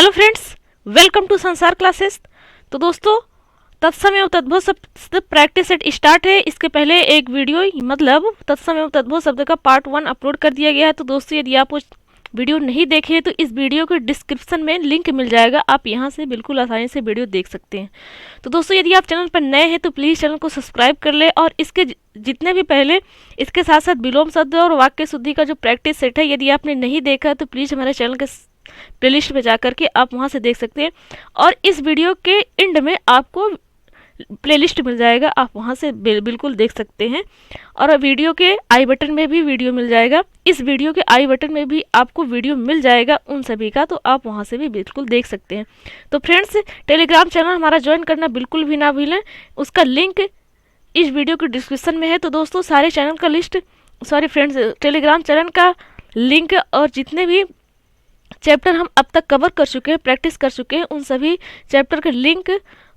Hello friends, welcome to संसार classes. तो दोस्तों, तत्सम एवं तद्भव शब्द प्रैक्टिस सेट स्टार्ट है। इसके पहले एक वीडियो मतलब तत्सम एवं तद्भव शब्द का पार्ट 1 अपलोड कर दिया गया है। तो दोस्तों, यदि आप उस वीडियो नहीं देखे तो इस वीडियो के डिस्क्रिप्शन में लिंक मिल जाएगा, आप यहां से बिल्कुल आसानी से वीडियो देख सकते हैं। तो दोस्तों, यदि आप चैनल पर नए हैं तो प्लीज़ चैनल को सब्सक्राइब कर ले, और इसके जितने भी पहले इसके साथ साथ विलोम शब्द और वाक्य शुद्धि का जो प्रैक्टिस सेट है, यदि आपने नहीं देखा है तो प्लीज़ हमारे चैनल के प्लेलिस्ट पे जा करके आप वहां से देख सकते हैं। और इस वीडियो के एंड में आपको प्लेलिस्ट मिल जाएगा, आप वहां से बिल्कुल देख सकते हैं। और वीडियो के आई बटन में भी वीडियो मिल जाएगा, इस वीडियो के आई बटन में भी आपको वीडियो मिल जाएगा उन सभी का, तो आप वहां से भी बिल्कुल देख सकते हैं। तो फ्रेंड्स, टेलीग्राम चैनल हमारा ज्वाइन करना बिल्कुल भी ना भूलें, उसका लिंक इस वीडियो के डिस्क्रिप्शन में है। तो दोस्तों, सारे चैनल का लिस्ट टेलीग्राम चैनल का लिंक और जितने भी चैप्टर हम अब तक कवर कर चुके हैं, प्रैक्टिस कर चुके हैं, उन सभी चैप्टर के लिंक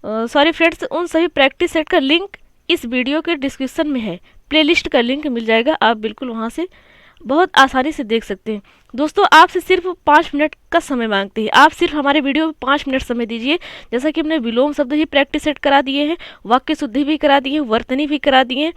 उन सभी प्रैक्टिस सेट का लिंक इस वीडियो के डिस्क्रिप्शन में है। प्लेलिस्ट का लिंक मिल जाएगा, आप बिल्कुल वहां से बहुत आसानी से देख सकते हैं। दोस्तों, आपसे सिर्फ 5 मिनट का समय मांगते हैं, आप सिर्फ हमारे वीडियो में 5 मिनट समय दीजिए। जैसा कि हमने विलोम शब्द ही प्रैक्टिस सेट करा दिए हैं, वाक्य शुद्धि भी करा दिए हैं, वर्तनी भी करा दिए हैं।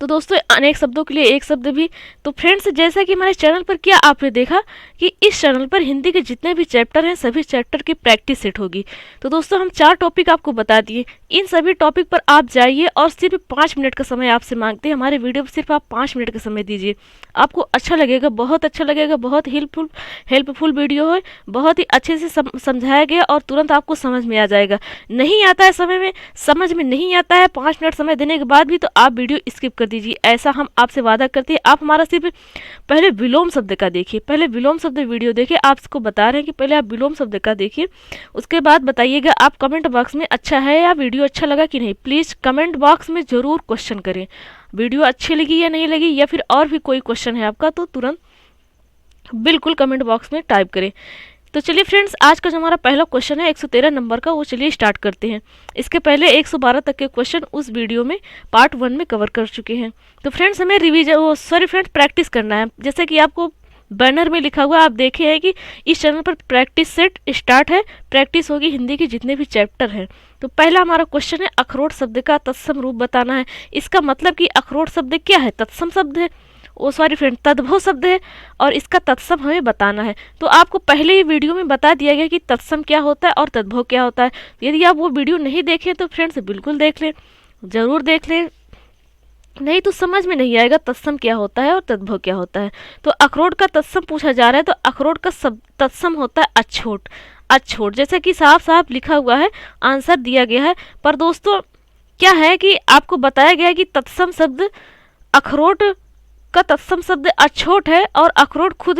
तो दोस्तों, अनेक शब्दों के लिए एक शब्द भी। तो फ्रेंड्स, जैसा कि हमारे चैनल पर क्या आपने देखा कि इस चैनल पर हिंदी के जितने भी चैप्टर हैं सभी चैप्टर की प्रैक्टिस सेट होगी। तो दोस्तों, हम 4 टॉपिक आपको बता दिए, इन सभी टॉपिक पर आप जाइए और सिर्फ 5 मिनट का समय आपसे मांगते हैं। हमारे वीडियो पर सिर्फ आप 5 मिनट का समय दीजिए, आपको अच्छा लगेगा, बहुत अच्छा लगेगा। बहुत हेल्पफुल वीडियो है, बहुत ही अच्छे से समझाया गया और तुरंत आपको समझ में आ जाएगा। नहीं आता है समझ में नहीं आता है 5 मिनट समय देने के बाद भी, तो आप वीडियो स्किप दीजिए, ऐसा हम आपसे वादा करते हैं। आप हमारा सिर्फ पहले विलोम शब्द का देखिए, पहले विलोम शब्द वीडियो देखिए। आपको बता रहे हैं कि पहले आप विलोम शब्द का देखिए, उसके बाद बताइएगा आप कमेंट बॉक्स में अच्छा है या वीडियो अच्छा लगा कि नहीं। प्लीज़ कमेंट बॉक्स में ज़रूर क्वेश्चन करें, वीडियो अच्छी लगी या नहीं लगी, या फिर और भी कोई क्वेश्चन है आपका तो तुरंत बिल्कुल कमेंट बॉक्स में टाइप करें। तो चलिए फ्रेंड्स, आज का जो हमारा पहला क्वेश्चन है 113 नंबर का, वो चलिए स्टार्ट करते हैं। इसके पहले 112 तक के क्वेश्चन उस वीडियो में पार्ट 1 में कवर कर चुके हैं। तो फ्रेंड्स, हमें प्रैक्टिस करना है। जैसे कि आपको बैनर में लिखा हुआ आप देखे हैं कि इस चैनल पर प्रैक्टिस सेट स्टार्ट है, प्रैक्टिस होगी हिंदी के जितने भी चैप्टर हैं। तो पहला हमारा क्वेश्चन है, अखरोट शब्द का तत्सम रूप बताना है। इसका मतलब कि अखरोट शब्द क्या है, तत्सम शब्द है, तद्भव शब्द है, और इसका तत्सम हमें बताना है। तो आपको पहले ही वीडियो में बता दिया गया कि तत्सम क्या होता है और तद्भव क्या होता है। यदि आप वो वीडियो नहीं देखें तो फ्रेंड्स बिल्कुल देख लें, ज़रूर देख लें, नहीं तो समझ में नहीं आएगा तत्सम क्या होता है और तद्भव क्या होता है। तो अखरोट का तत्सम पूछा जा रहा है, तो अखरोट का तत्सम होता है अछोट। अछोट जैसे कि साफ साफ लिखा हुआ है, आंसर दिया गया है। पर दोस्तों, क्या है कि आपको बताया गया है कि तत्सम शब्द अखरोट का तत्सम शब्द अछोट है और अखरोट खुद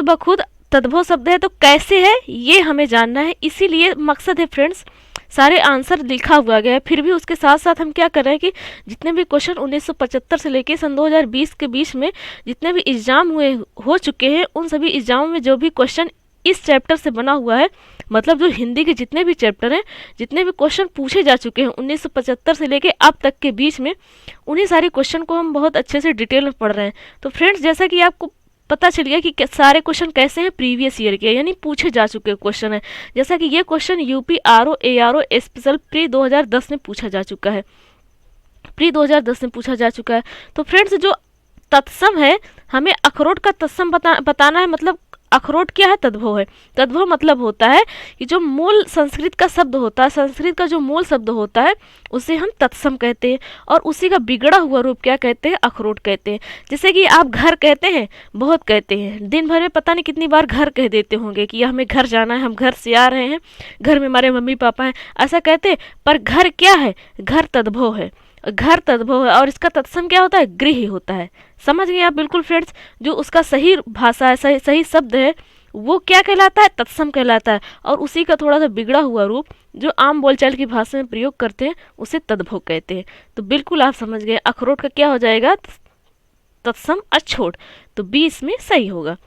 ब खुद तद्भव शब्द है। तो कैसे है ये हमें जानना है, इसीलिए मकसद है फ्रेंड्स सारे आंसर लिखा हुआ गया है। फिर भी उसके साथ साथ हम क्या कर रहे हैं कि जितने भी क्वेश्चन 1975 से लेके सन 2020 के बीच में जितने भी एग्जाम हो चुके हैं, उन सभी एग्जामों में जो भी क्वेश्चन इस चैप्टर से बना हुआ है, मतलब जो हिंदी के जितने भी चैप्टर हैं, जितने भी क्वेश्चन पूछे जा चुके हैं 1975 से लेके अब तक के बीच में, उन्हीं सारे क्वेश्चन को हम बहुत अच्छे से डिटेल में पढ़ रहे हैं। तो फ्रेंड्स, जैसा कि आपको पता चल गया कि सारे क्वेश्चन कैसे हैं, प्रीवियस ईयर के यानी पूछे जा चुके क्वेश्चन है। जैसा कि ये question UP RO ARO special pre 2010 में पूछा जा चुका है, प्री 2010 में पूछा जा चुका है। तो फ्रेंड्स, जो तत्सम है, हमें अखरोट का तत्सम बताना है। मतलब अखरोट क्या है, तद्भव है। तद्भव मतलब होता है कि जो मूल संस्कृत का शब्द होता है, संस्कृत का जो मूल शब्द होता है उसे हम तत्सम कहते हैं, और उसी का बिगड़ा हुआ रूप क्या कहते हैं, अखरोट कहते हैं। जैसे कि आप घर कहते हैं, बहुत कहते हैं, दिन भर में पता नहीं कितनी बार घर कह देते होंगे कि हमें घर जाना है, हम घर से आ रहे हैं, घर में हमारे मम्मी पापा हैं, ऐसा कहते हैं। पर घर क्या है, घर तद्भव है, घर तद्भव है, और इसका तत्सम क्या होता है, गृह होता है। समझ गए आप बिल्कुल फ्रेंड्स। जो उसका सही भाषा है, सही शब्द है, वो क्या कहलाता है, तत्सम कहलाता है, और उसी का थोड़ा सा बिगड़ा हुआ रूप जो आम बोलचाल की भाषा में प्रयोग करते हैं उसे तद्भव कहते हैं। तो बिल्कुल आप समझ गए, अखरोट का क्या हो जाएगा, तत्सम अछोट। तो 20 में सही होगा।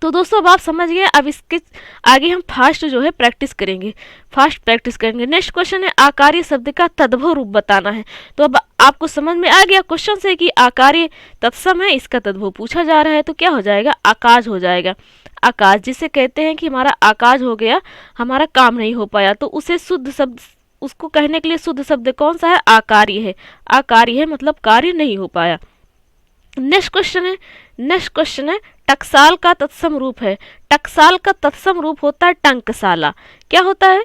तो दोस्तों अब आप समझ गए। अब इसके आगे हम फास्ट जो है प्रैक्टिस करेंगे, फास्ट प्रैक्टिस करेंगे। नेक्स्ट क्वेश्चन है आकार्य शब्द का तद्भव रूप बताना है। तो अब आपको समझ में आ गया क्वेश्चन से कि आकार्य तत्सम है, इसका तद्भव पूछा जा रहा है, तो क्या हो जाएगा, आकाश हो जाएगा। आकाश जिसे कहते हैं कि हमारा आकाश हो गया, हमारा काम नहीं हो पाया, तो उसे शुद्ध शब्द, उसको कहने के लिए शुद्ध शब्द कौन सा है, आकार्य है। आकार्य है मतलब कार्य नहीं हो पाया। नेक्स्ट क्वेश्चन है टकसाल का तत्सम रूप है। टकसाल का तत्सम रूप होता है टंकसाला। क्या होता है,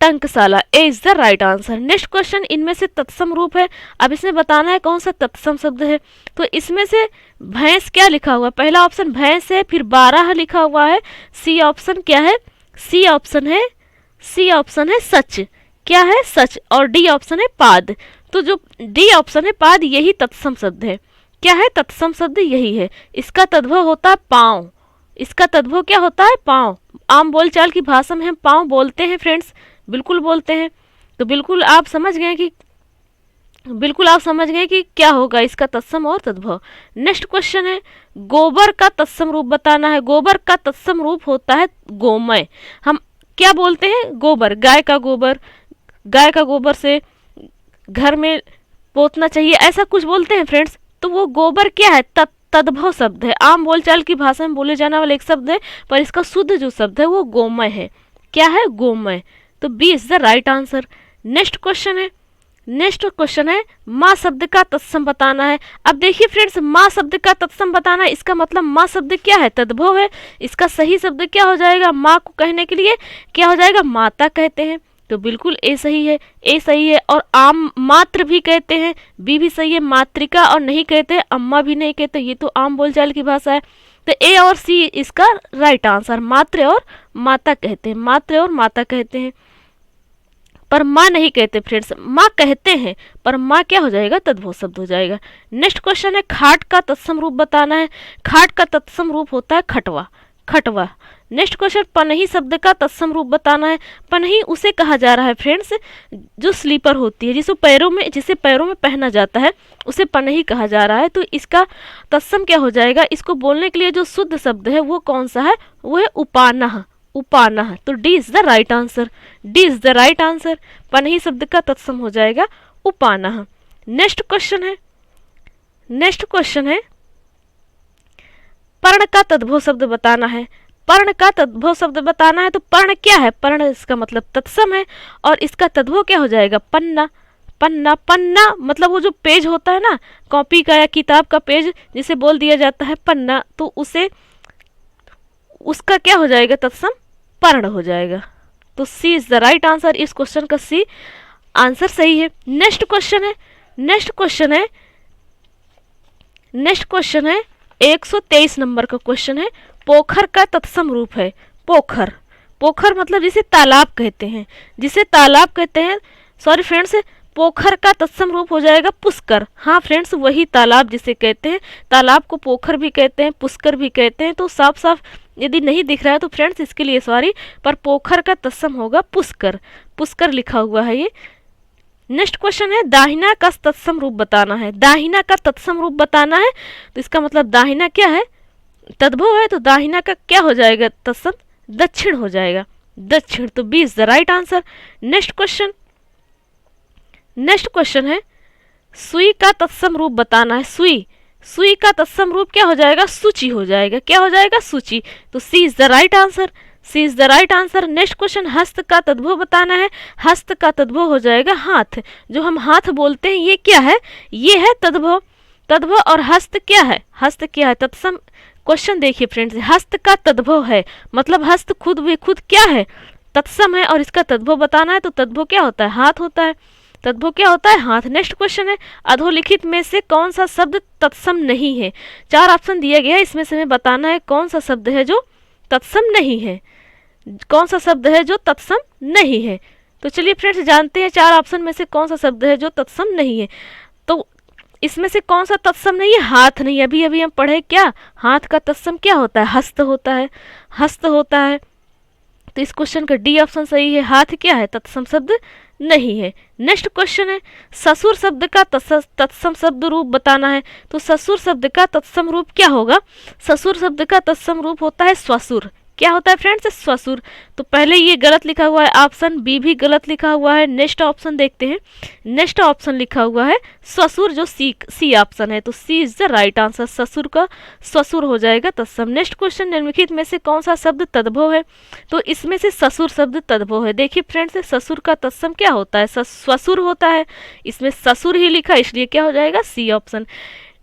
टंकसाला। A is the right answer. Next question, इनमें से तत्सम रूप है। अब इसमें बताना है कौन सा तत्सम शब्द है। तो इसमें से भैंस क्या लिखा हुआ है, पहला ऑप्शन भैंस है, फिर 12 लिखा हुआ है। सी ऑप्शन क्या है, सी ऑप्शन है सच। क्या है, सच। और डी ऑप्शन है पाद। तो जो डी ऑप्शन है पाद, यही तत्सम शब्द है। क्या है, तत्सम शब्द यही है। इसका तद्भव होता है पाँव। इसका तद्भव क्या होता है, पाँव। आम बोलचाल की भाषा में हम पाँव बोलते हैं फ्रेंड्स, बिल्कुल बोलते हैं। तो बिल्कुल आप समझ गए कि क्या होगा इसका तत्सम और तद्भव। नेक्स्ट क्वेश्चन है गोबर का तत्सम रूप बताना है। गोबर का तत्सम रूप होता है गोमय। हम क्या बोलते हैं, गोबर, गाय का गोबर। गाय का गोबर से घर में पोतना चाहिए, ऐसा कुछ बोलते हैं फ्रेंड्स। तो वो गोबर क्या है, तद्भव शब्द है। आम बोलचाल की भाषा में बोले जाने वाला एक शब्द है, पर इसका शुद्ध जो शब्द है वो गोमय है। क्या है, गोमय। तो B is the right answer. Next question है माँ शब्द का तत्सम बताना है। अब देखिए फ्रेंड्स, माँ शब्द का तत्सम बताना है, इसका मतलब माँ शब्द क्या है, तद्भव है। इसका सही शब्द क्या हो जाएगा, माँ को कहने के लिए क्या हो जाएगा, माता कहते हैं। तो बिल्कुल ए सही है, ए सही है। और आम मात्र भी कहते हैं, बी भी सही है। मातृका और नहीं कहते, अम्मा भी नहीं कहते, ये तो आम बोलचाल की भाषा है। तो ए और सी इसका राइट आंसर। मात्र और माता कहते हैं, मात्र और माता कहते हैं, पर माँ नहीं कहते फ्रेंड्स। माँ कहते हैं पर माँ क्या हो जाएगा, तद्भव शब्द हो जाएगा। नेक्स्ट क्वेश्चन है खाट का तत्सम रूप बताना है। खाट का तत्सम रूप होता है खटवा। खटवा। नेक्स्ट क्वेश्चन पनही शब्द का तत्सम रूप बताना है। पनही उसे कहा जा रहा है फ्रेंड्स जो स्लीपर होती है, जिसे पैरों में पहना जाता है, उसे पनही कहा जा रहा है। तो इसका तत्सम क्या हो जाएगा, इसको बोलने के लिए जो शुद्ध शब्द है वो कौन सा है, वो है उपानह। उपानह। तो D is the right answer. D is the right answer. पनही शब्द का तत्सम हो जाएगा उपानह। नेक्स्ट क्वेश्चन है पर्ण का तद्भव शब्द बताना है। पर्ण का तद्भव शब्द बताना है। तो पर्ण क्या है, पर्ण इसका मतलब तत्सम है, और इसका तद्भव क्या हो जाएगा, पन्ना। पन्ना। पन्ना मतलब वो जो पेज होता है ना, कॉपी का या किताब का पेज, जिसे बोल दिया जाता है पन्ना, तो उसका क्या हो जाएगा, तत्सम पर्ण हो जाएगा। तो C is the right answer. इस क्वेश्चन का सी आंसर सही है। नेक्स्ट क्वेश्चन है 123 नंबर का क्वेश्चन है पोखर का तत्सम रूप है। पोखर। पोखर मतलब जिसे तालाब कहते हैं, सॉरी फ्रेंड्स, पोखर का तत्सम रूप हो जाएगा पुष्कर। हाँ फ्रेंड्स, वही तालाब जिसे कहते हैं, तालाब को पोखर भी कहते हैं, पुष्कर भी कहते हैं। तो साफ साफ यदि नहीं दिख रहा है तो फ्रेंड्स इसके लिए सॉरी, पर पोखर का तत्सम होगा पुष्कर। पुष्कर लिखा हुआ है ये। नेक्स्ट क्वेश्चन है दाहिना का तत्सम रूप बताना है। दाहिना का तत्सम रूप बताना है, तो इसका मतलब दाहिना क्या है, तद्भव है, तो दाहिना का क्या हो जाएगा तत्सम, दक्षिण हो जाएगा, दक्षिण। तो B is the right answer. Next question है सुई का तत्सम रूप बताना है। सुई का तत्सम रूप क्या हो जाएगा, सूची हो जाएगा। क्या हो जाएगा, सूची। तो C is the right answer. C is the right answer. Next question हस्त का तद्भव बताना है। हस्त का तद्भव हो जाएगा हाथ। जो हम हाथ बोलते हैं ये क्या है, ये है तद्भव। तद्भव और हस्त क्या है, हस्त क्या है, तत्सम। क्वेश्चन देखिए फ्रेंड्स, हस्त का तद्भव है मतलब हस्त खुद क्या है, तत्सम है, और इसका तद्भव बताना है। तो तद्भव क्या होता है, हाथ होता है। तद्भव क्या होता है, हाथ। नेक्स्ट क्वेश्चन है अधोलिखित में से कौन सा शब्द तत्सम नहीं है। 4 ऑप्शन दिया गया है, इसमें से हमें बताना है कौन सा शब्द है जो तत्सम नहीं है, कौन सा शब्द है जो तत्सम नहीं है। तो चलिए फ्रेंड्स जानते हैं 4 ऑप्शन में से कौन सा शब्द है जो तत्सम नहीं है। तो इसमें से कौन सा तत्सम नहीं है, हाथ नहीं। अभी हम पढ़े क्या, हाथ का तत्सम क्या होता है, हस्त होता है, हस्त होता है। तो इस क्वेश्चन का डी ऑप्शन सही है। हाथ क्या है? तत्सम शब्द नहीं है। नेक्स्ट क्वेश्चन है ससुर शब्द का तत्सम शब्द रूप बताना है। तो ससुर शब्द का तत्सम रूप क्या होगा? ससुर शब्द का तत्सम रूप होता है स्वसुर। क्या होता है फ्रेंड्स? स्वसुर। तो पहले ये गलत लिखा हुआ है, ऑप्शन बी भी गलत लिखा हुआ है। नेक्स्ट ऑप्शन देखते हैं। नेक्स्ट ऑप्शन लिखा हुआ है स्वसुर, जो सी ऑप्शन है। तो C is the right answer. ससुर का स्वसुर हो जाएगा तत्सम। नेक्स्ट क्वेश्चन निम्नलिखित में से कौन सा शब्द तद्भव है? तो इसमें से ससुर शब्द तद्भव है। देखिए फ्रेंड्स, ससुर का तत्सम क्या होता है? स्वसुर होता है। इसमें ससुर ही लिखा, इसलिए क्या हो जाएगा? C option.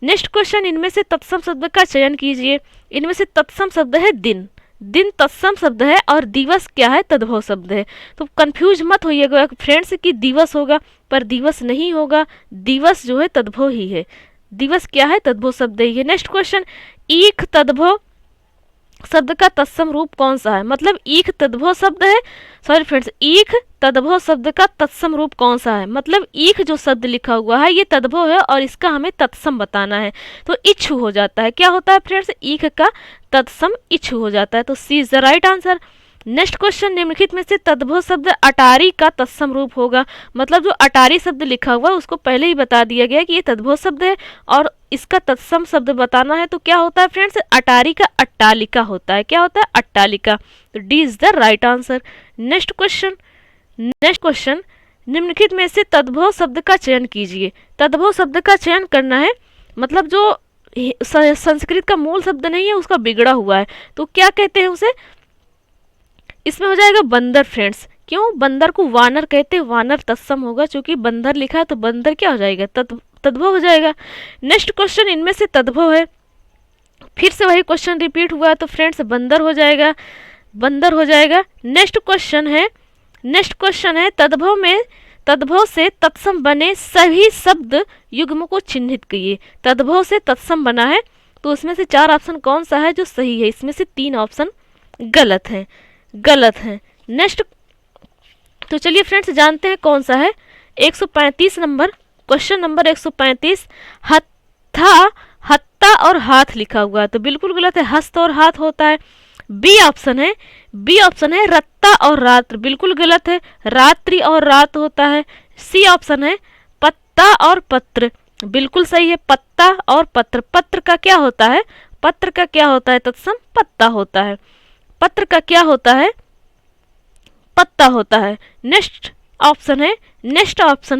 नेक्स्ट क्वेश्चन, इनमें से तत्सम शब्द का चयन कीजिए। इनमें से तत्सम शब्द है दिन। दिन तत्सम शब्द है और दिवस क्या है? तद्भव शब्द है। तो कंफ्यूज मत होइएगा फ्रेंड्स कि दिवस होगा, पर दिवस नहीं होगा। दिवस जो है तद्भव ही है। दिवस क्या है? तद्भव शब्द ही है। नेक्स्ट क्वेश्चन, ईख तद्भव शब्द का तत्सम रूप कौन सा है? मतलब ईख तद्भव शब्द है, सॉरी फ्रेंड्स, ईख तद्भव शब्द का तत्सम रूप कौन सा है? मतलब ईख जो शब्द लिखा हुआ है ये तद्भव है और इसका हमें तत्सम बताना है। तो इच्छु हो जाता है। क्या होता है फ्रेंड्स? ईख का तत्सम इच्छु हो जाता है। तो C is the right answer. Next question, निम्नलिखित में से तद्भव शब्द अटारी का तत्सम रूप होगा। मतलब जो अटारी शब्द लिखा हुआ है उसको पहले ही बता दिया गया कि ये तद्भव शब्द है और इसका तत्सम शब्द बताना है। तो क्या होता है फ्रेंड्स? अटारी का अट्टालिका होता है। क्या होता है? अट्टालिका। तो D is the right answer. Next question, निम्नलिखित में से तद्भव शब्द का चयन कीजिए। तद्भव शब्द का चयन करना है, मतलब जो संस्कृत का मूल शब्द नहीं है उसका बिगड़ा हुआ है, तो क्या कहते हैं उसे? इसमें हो जाएगा बंदर फ्रेंड्स। क्यों? बंदर को वानर कहते हैं। वानर तत्सम होगा, क्योंकि बंदर लिखा है तो बंदर क्या हो जाएगा? तद्भव हो जाएगा। नेक्स्ट क्वेश्चन, इनमें से तद्भव है। फिर से वही क्वेश्चन रिपीट हुआ तो फ्रेंड्स बंदर हो जाएगा, बंदर हो जाएगा। नेक्स्ट क्वेश्चन है तद्भव से तत्सम बने सभी शब्द युग्म को चिन्हित कीजिए। तद्भव से तत्सम बना है तो उसमें से 4 ऑप्शन कौन सा है जो सही है? इसमें से 3 ऑप्शन गलत है। नेक्स्ट, तो चलिए फ्रेंड्स जानते हैं कौन सा है। 135 नंबर, क्वेश्चन नंबर 135, हत्ता और हाथ लिखा हुआ है तो बिल्कुल गलत है। हस्त और हाथ होता है। बी ऑप्शन है रत्ता और रात्र, बिल्कुल गलत है। रात्रि और रात होता है। सी ऑप्शन है पत्ता और पत्र, बिल्कुल सही है। पत्ता और पत्र। पत्र का क्या होता है? पत्र का क्या होता है? तत्सम पत्ता होता है। पत्र का क्या होता है? पत्ता होता है। नेक्स्ट ऑप्शन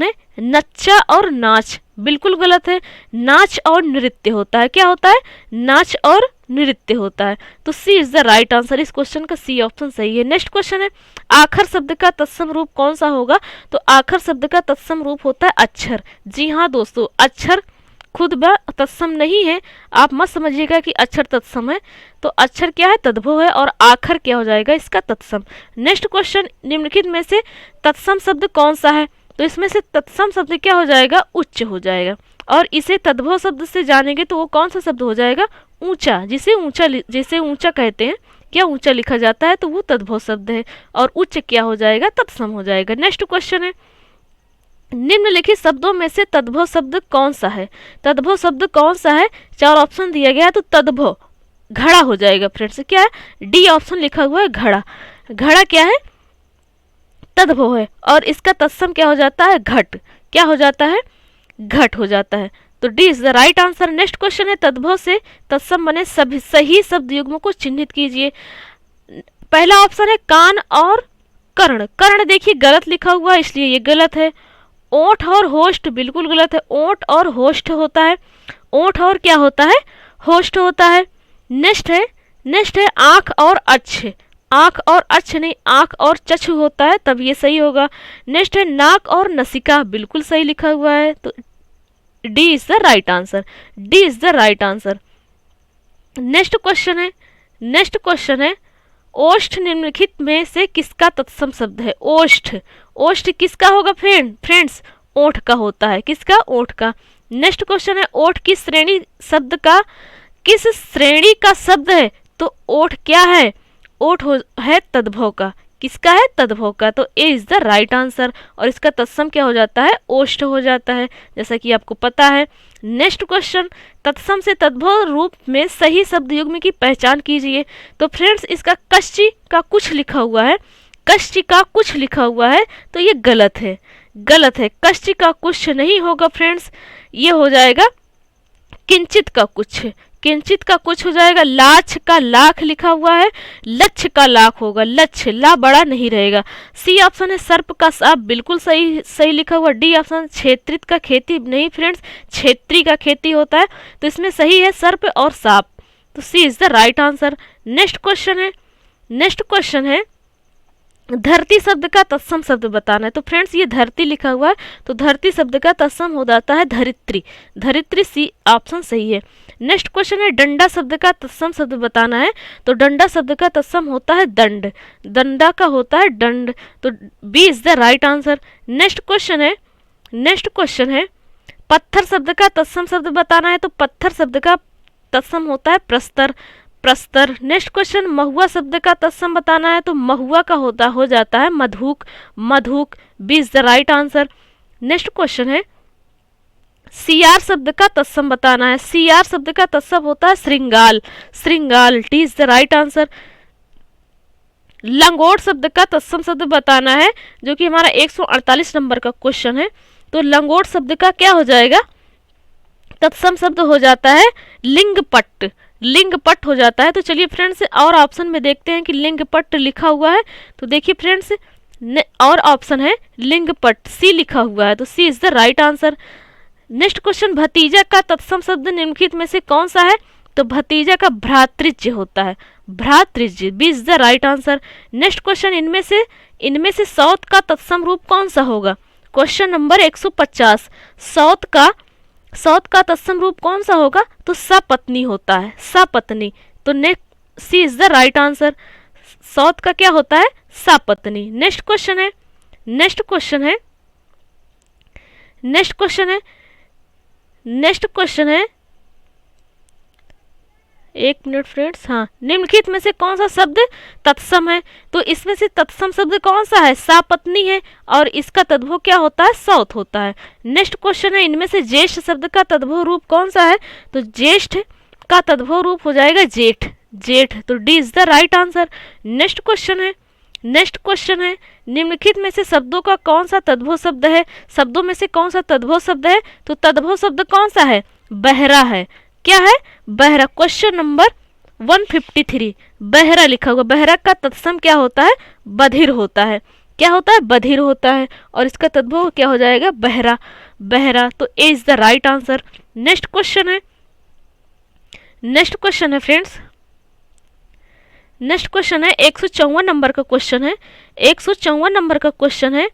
है नच्चा और नाच, बिल्कुल गलत है। नाच और नृत्य होता है। क्या होता है? नाच और नृत्य होता है। तो C is the right answer. इस क्वेश्चन का सी ऑप्शन सही है। नेक्स्ट क्वेश्चन है आखर शब्द का तत्सम रूप कौन सा होगा? तो आखर शब्द का तत्सम रूप होता है अक्षर। जी हाँ दोस्तों, अक्षर खुद व तत्सम नहीं है, आप मत समझिएगा कि अक्षर तत्सम है। तो अक्षर क्या है? तद्भव है और आखर क्या हो जाएगा? इसका तत्सम। नेक्स्ट क्वेश्चन, निम्नलिखित में से तत्सम शब्द कौन सा है? तो इसमें से तत्सम शब्द क्या हो जाएगा? उच्च हो जाएगा। और इसे तद्भव शब्द से जानेंगे तो वो कौन सा शब्द हो जाएगा? ऊंचा। जिसे ऊंचा कहते हैं, क्या ऊंचा लिखा जाता है तो वो तद्भव शब्द है। और उच्च क्या हो जाएगा? तत्सम हो जाएगा। नेक्स्ट क्वेश्चन है निम्नलिखित शब्दों में से तद्भव शब्द कौन सा है? तद्भव शब्द कौन सा है? 4 ऑप्शन दिया गया है तो तद्भव घड़ा हो जाएगा फ्रेंड्स। क्या है? डी ऑप्शन लिखा हुआ है घड़ा। घड़ा क्या है? तद्भव है और इसका तत्सम क्या हो जाता है? घट। क्या हो जाता है? घट हो जाता है। तो D is the right answer. Next question है तद्भव से तत्सम बने सभी सही शब्द युग्मों को चिन्हित कीजिए। पहला ऑप्शन है कान और कर्ण। कर्ण देखिए गलत लिखा हुआ है इसलिए ये गलत है। ओठ और होस्ट, बिल्कुल गलत है। ओठ और होस्ट होता है। ओठ और क्या होता है? होस्ट होता है। नेक्स्ट है आंख और अक्ष। आंख और अक्ष नहीं, आंख और चक्षु होता है, तब ये सही होगा। नेक्स्ट है नाक और नसिका, बिल्कुल सही लिखा हुआ है। तो D is the right answer. D is the right answer. Next question है ओष्ठ निम्नलिखित में से किसका तत्सम शब्द है? ओष्ठ। ओष्ठ किसका होगा फ्रेंड्स? ओठ का होता है। किसका? ओठ का। नेक्स्ट क्वेश्चन है ओठ किस श्रेणी का शब्द है? तो ओठ क्या है? ओठ है तद्भव का। किसका है? तद्भव का। तो A is the right answer. और इसका तत्सम क्या हो जाता है? ओष्ठ हो जाता है, जैसा कि आपको पता है। नेक्स्ट क्वेश्चन, तत्सम से तद्भव रूप में सही शब्द युग्म की पहचान कीजिए। तो फ्रेंड्स इसका कश्ची का कुछ लिखा हुआ है, कश्ची का कुछ लिखा हुआ है, तो ये गलत है, गलत है। कश्ची का कुछ नहीं होगा फ्रेंड्स, ये हो जाएगा किंचित का कुछ, किंचित का कुछ हो जाएगा। लाछ का लाख लिखा हुआ है, लक्ष्य का लाख होगा, लक्ष्य, ला बड़ा नहीं रहेगा। सी ऑप्शन है सर्प का साप, बिल्कुल सही सही लिखा हुआ। डी ऑप्शन क्षेत्रित का खेती, नहीं फ्रेंड्स, क्षेत्री का खेती होता है, तो इसमें सही है सर्प और साप। तो C is the right answer. Next question है, नेक्स्ट क्वेश्चन है धरती शब्द का तत्सम शब्द बताना है। तो फ्रेंड्स ये धरती लिखा हुआ है, तो धरती शब्द का तत्सम हो जाता है धरित्री, धरित्री, सी ऑप्शन सही है। नेक्स्ट क्वेश्चन है डंडा शब्द का तत्सम शब्द बताना है। तो डंडा शब्द का तत्सम होता है दंड, डंडा का होता है दंड, तो B is the right answer. Next question है, नेक्स्ट क्वेश्चन है पत्थर शब्द का तत्सम शब्द बताना है। तो पत्थर शब्द का तत्सम होता है प्रस्तर, प्रस्तर। नेक्स्ट क्वेश्चन महुआ शब्द का तत्सम बताना है। तो महुआ का हो जाता है मधुक, मधुक, B is the right answer. Next question है सियार शब्द का तत्सम बताना है। सियार शब्द का तत्सम होता है श्रृंगाल, श्रृंगाल, T is the right answer. लंगोट शब्द का तत्सम शब्द बताना है, जो कि हमारा 148 नंबर का क्वेश्चन है। तो लंगोट शब्द का क्या हो जाएगा? तत्सम शब्द हो जाता है लिंगपट, लिंगपट हो जाता है। तो चलिए फ्रेंड्स और ऑप्शन में देखते हैं कि लिंगपट लिखा हुआ है। तो देखिए फ्रेंड्स और ऑप्शन है लिंगपट, सी लिखा हुआ है, तो C is the right answer. Next question भतीजा का तत्सम शब्द निम्नलिखित में से कौन सा है? तो भतीजा का भ्रातृज्य होता है, भ्रातृज्य, B is the right answer. Next question इनमें से सौत का तत्सम रूप कौन सा होगा? क्वेश्चन नंबर 150, सौत का तत्सम रूप कौन सा होगा? तो सपत्नी होता है, सपत्नी, तो next C is the right answer. सौत का क्या होता है? सपत्नी। नेक्स्ट क्वेश्चन है, नेक्स्ट क्वेश्चन है, नेक्स्ट क्वेश्चन है, नेक्स्ट क्वेश्चन है, एक मिनट फ्रेंड्स, हाँ, निम्नलिखित में से कौन सा शब्द तत्सम है? तो इसमें से तत्सम शब्द कौन सा है? सापत्नी है, और इसका तद्भव क्या होता है? सौत होता है। नेक्स्ट क्वेश्चन है इनमें से ज्येष्ठ शब्द का तद्भव रूप कौन सा है? तो ज्येष्ठ का तद्भव रूप हो जाएगा जेठ, जेठ, तो D is the right answer. Next question है, नेक्स्ट क्वेश्चन है निम्नलिखित में से शब्दों का कौन सा तद्भव शब्द है? शब्दों में से कौन सा तद्भव शब्द है? तो तद्भव शब्द कौन सा है? बहरा है, क्या है? बहरा। क्वेश्चन नंबर 153 बहरा लिखा हुआ, बहरा का तत्सम क्या होता है? बधिर होता है, क्या होता है? बधिर होता है, और इसका तद्भव क्या हो जाएगा? बहरा, बहरा, तो A is the right answer. Next question है, नेक्स्ट क्वेश्चन है फ्रेंड्स, नेक्स्ट क्वेश्चन है 154 नंबर का क्वेश्चन है, 154 नंबर का क्वेश्चन है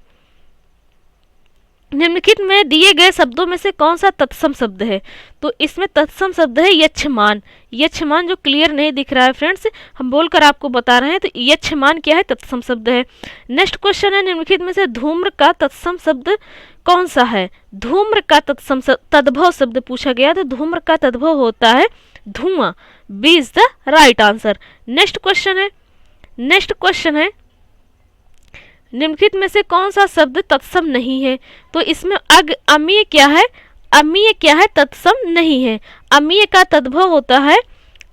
निम्नलिखित में दिए गए शब्दों में से कौन सा तत्सम शब्द है? तो इसमें तत्सम शब्द है यक्षमान, यक्षमान जो क्लियर नहीं दिख रहा है फ्रेंड्स, हम बोलकर आपको बता रहे हैं, तो यक्षमान क्या है? तत्सम शब्द है। नेक्स्ट क्वेश्चन है निम्नलिखित में से धूम्र का तत्सम शब्द कौन सा है? धूम्र का तत्सम तद्भव शब्द पूछा गया, तो धूम्र का तद्भव होता है धुआं, B is the right answer. Next question है, नेक्स्ट क्वेश्चन है निम्नलिखित में से कौन सा शब्द तत्सम नहीं है? तो इसमें अमीय क्या है? अमीय क्या है? तत्सम नहीं है। अमीय का तद्भव होता है,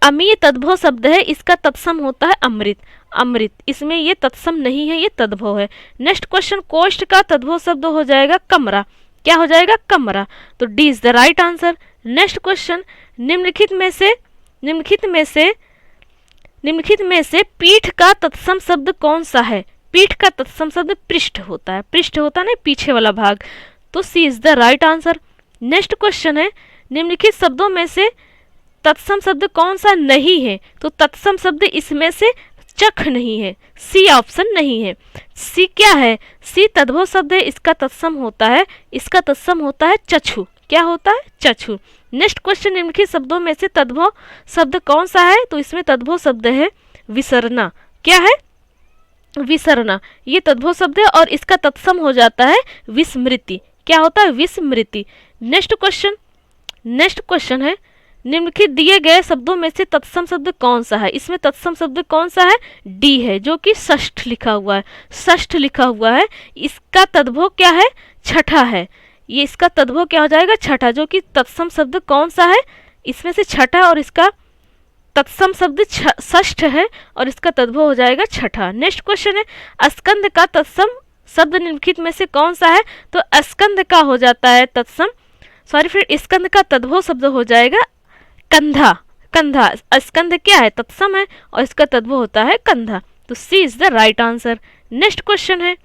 अमीय तद्भव शब्द है, इसका तत्सम होता है अमृत, अमृत, इसमें ये तत्सम नहीं है, ये तद्भव है। नेक्स्ट क्वेश्चन कोष्ठ का तद्भव शब्द हो जाएगा कमरा, क्या हो जाएगा? कमरा, तो D is the right answer. Next question निम्नलिखित में से निम्नलिखित में से पीठ का तत्सम शब्द कौन सा है? पीठ का तत्सम शब्द पृष्ठ होता है, पृष्ठ होता है ना, पीछे वाला भाग, तो C is the right answer. Next question है निम्नलिखित शब्दों में से तत्सम शब्द कौन सा नहीं है? तो तत्सम शब्द इसमें से चख नहीं है, सी ऑप्शन नहीं है। सी क्या है? सी तद्भव शब्द है, इसका तत्सम होता है, इसका तत्सम होता है चक्षु, क्या होता है? चक्षु। नेक्स्ट क्वेश्चन निम्नलिखित शब्दों में से तद्भव शब्द कौन सा है? तो इसमें तद्भव शब्द है विसरना, क्या है? विसरना, ये तद्भव शब्द है, और इसका तत्सम हो जाता है विस्मृति, क्या होता है? विस्मृति। नेक्स्ट क्वेश्चन, नेक्स्ट क्वेश्चन है निम्नलिखित दिए गए शब्दों में से तत्सम शब्द कौन सा है? इसमें तत्सम शब्द कौन सा है? डी है, जो कि षष्ठ लिखा हुआ है, षष्ठ लिखा हुआ है। इसका तद्भव क्या है? छठा है। ये इसका तद्भव क्या हो जाएगा? छठा, जो कि तत्सम शब्द कौन सा है? इसमें से छठा, और इसका तत्सम शब्द षष्ठ है और इसका तद्भव हो जाएगा छठा। नेक्स्ट क्वेश्चन है, स्कंद का तत्सम शब्द निम्नलिखित में से कौन सा है? तो स्कंद का हो जाता है तत्सम, सॉरी फिर स्कंद का तद्भव शब्द हो जाएगा कंधा। कंधा, स्कंद क्या है? तत्सम है और इसका तद्भव होता है कंधा। तो C is the right answer. Next question है,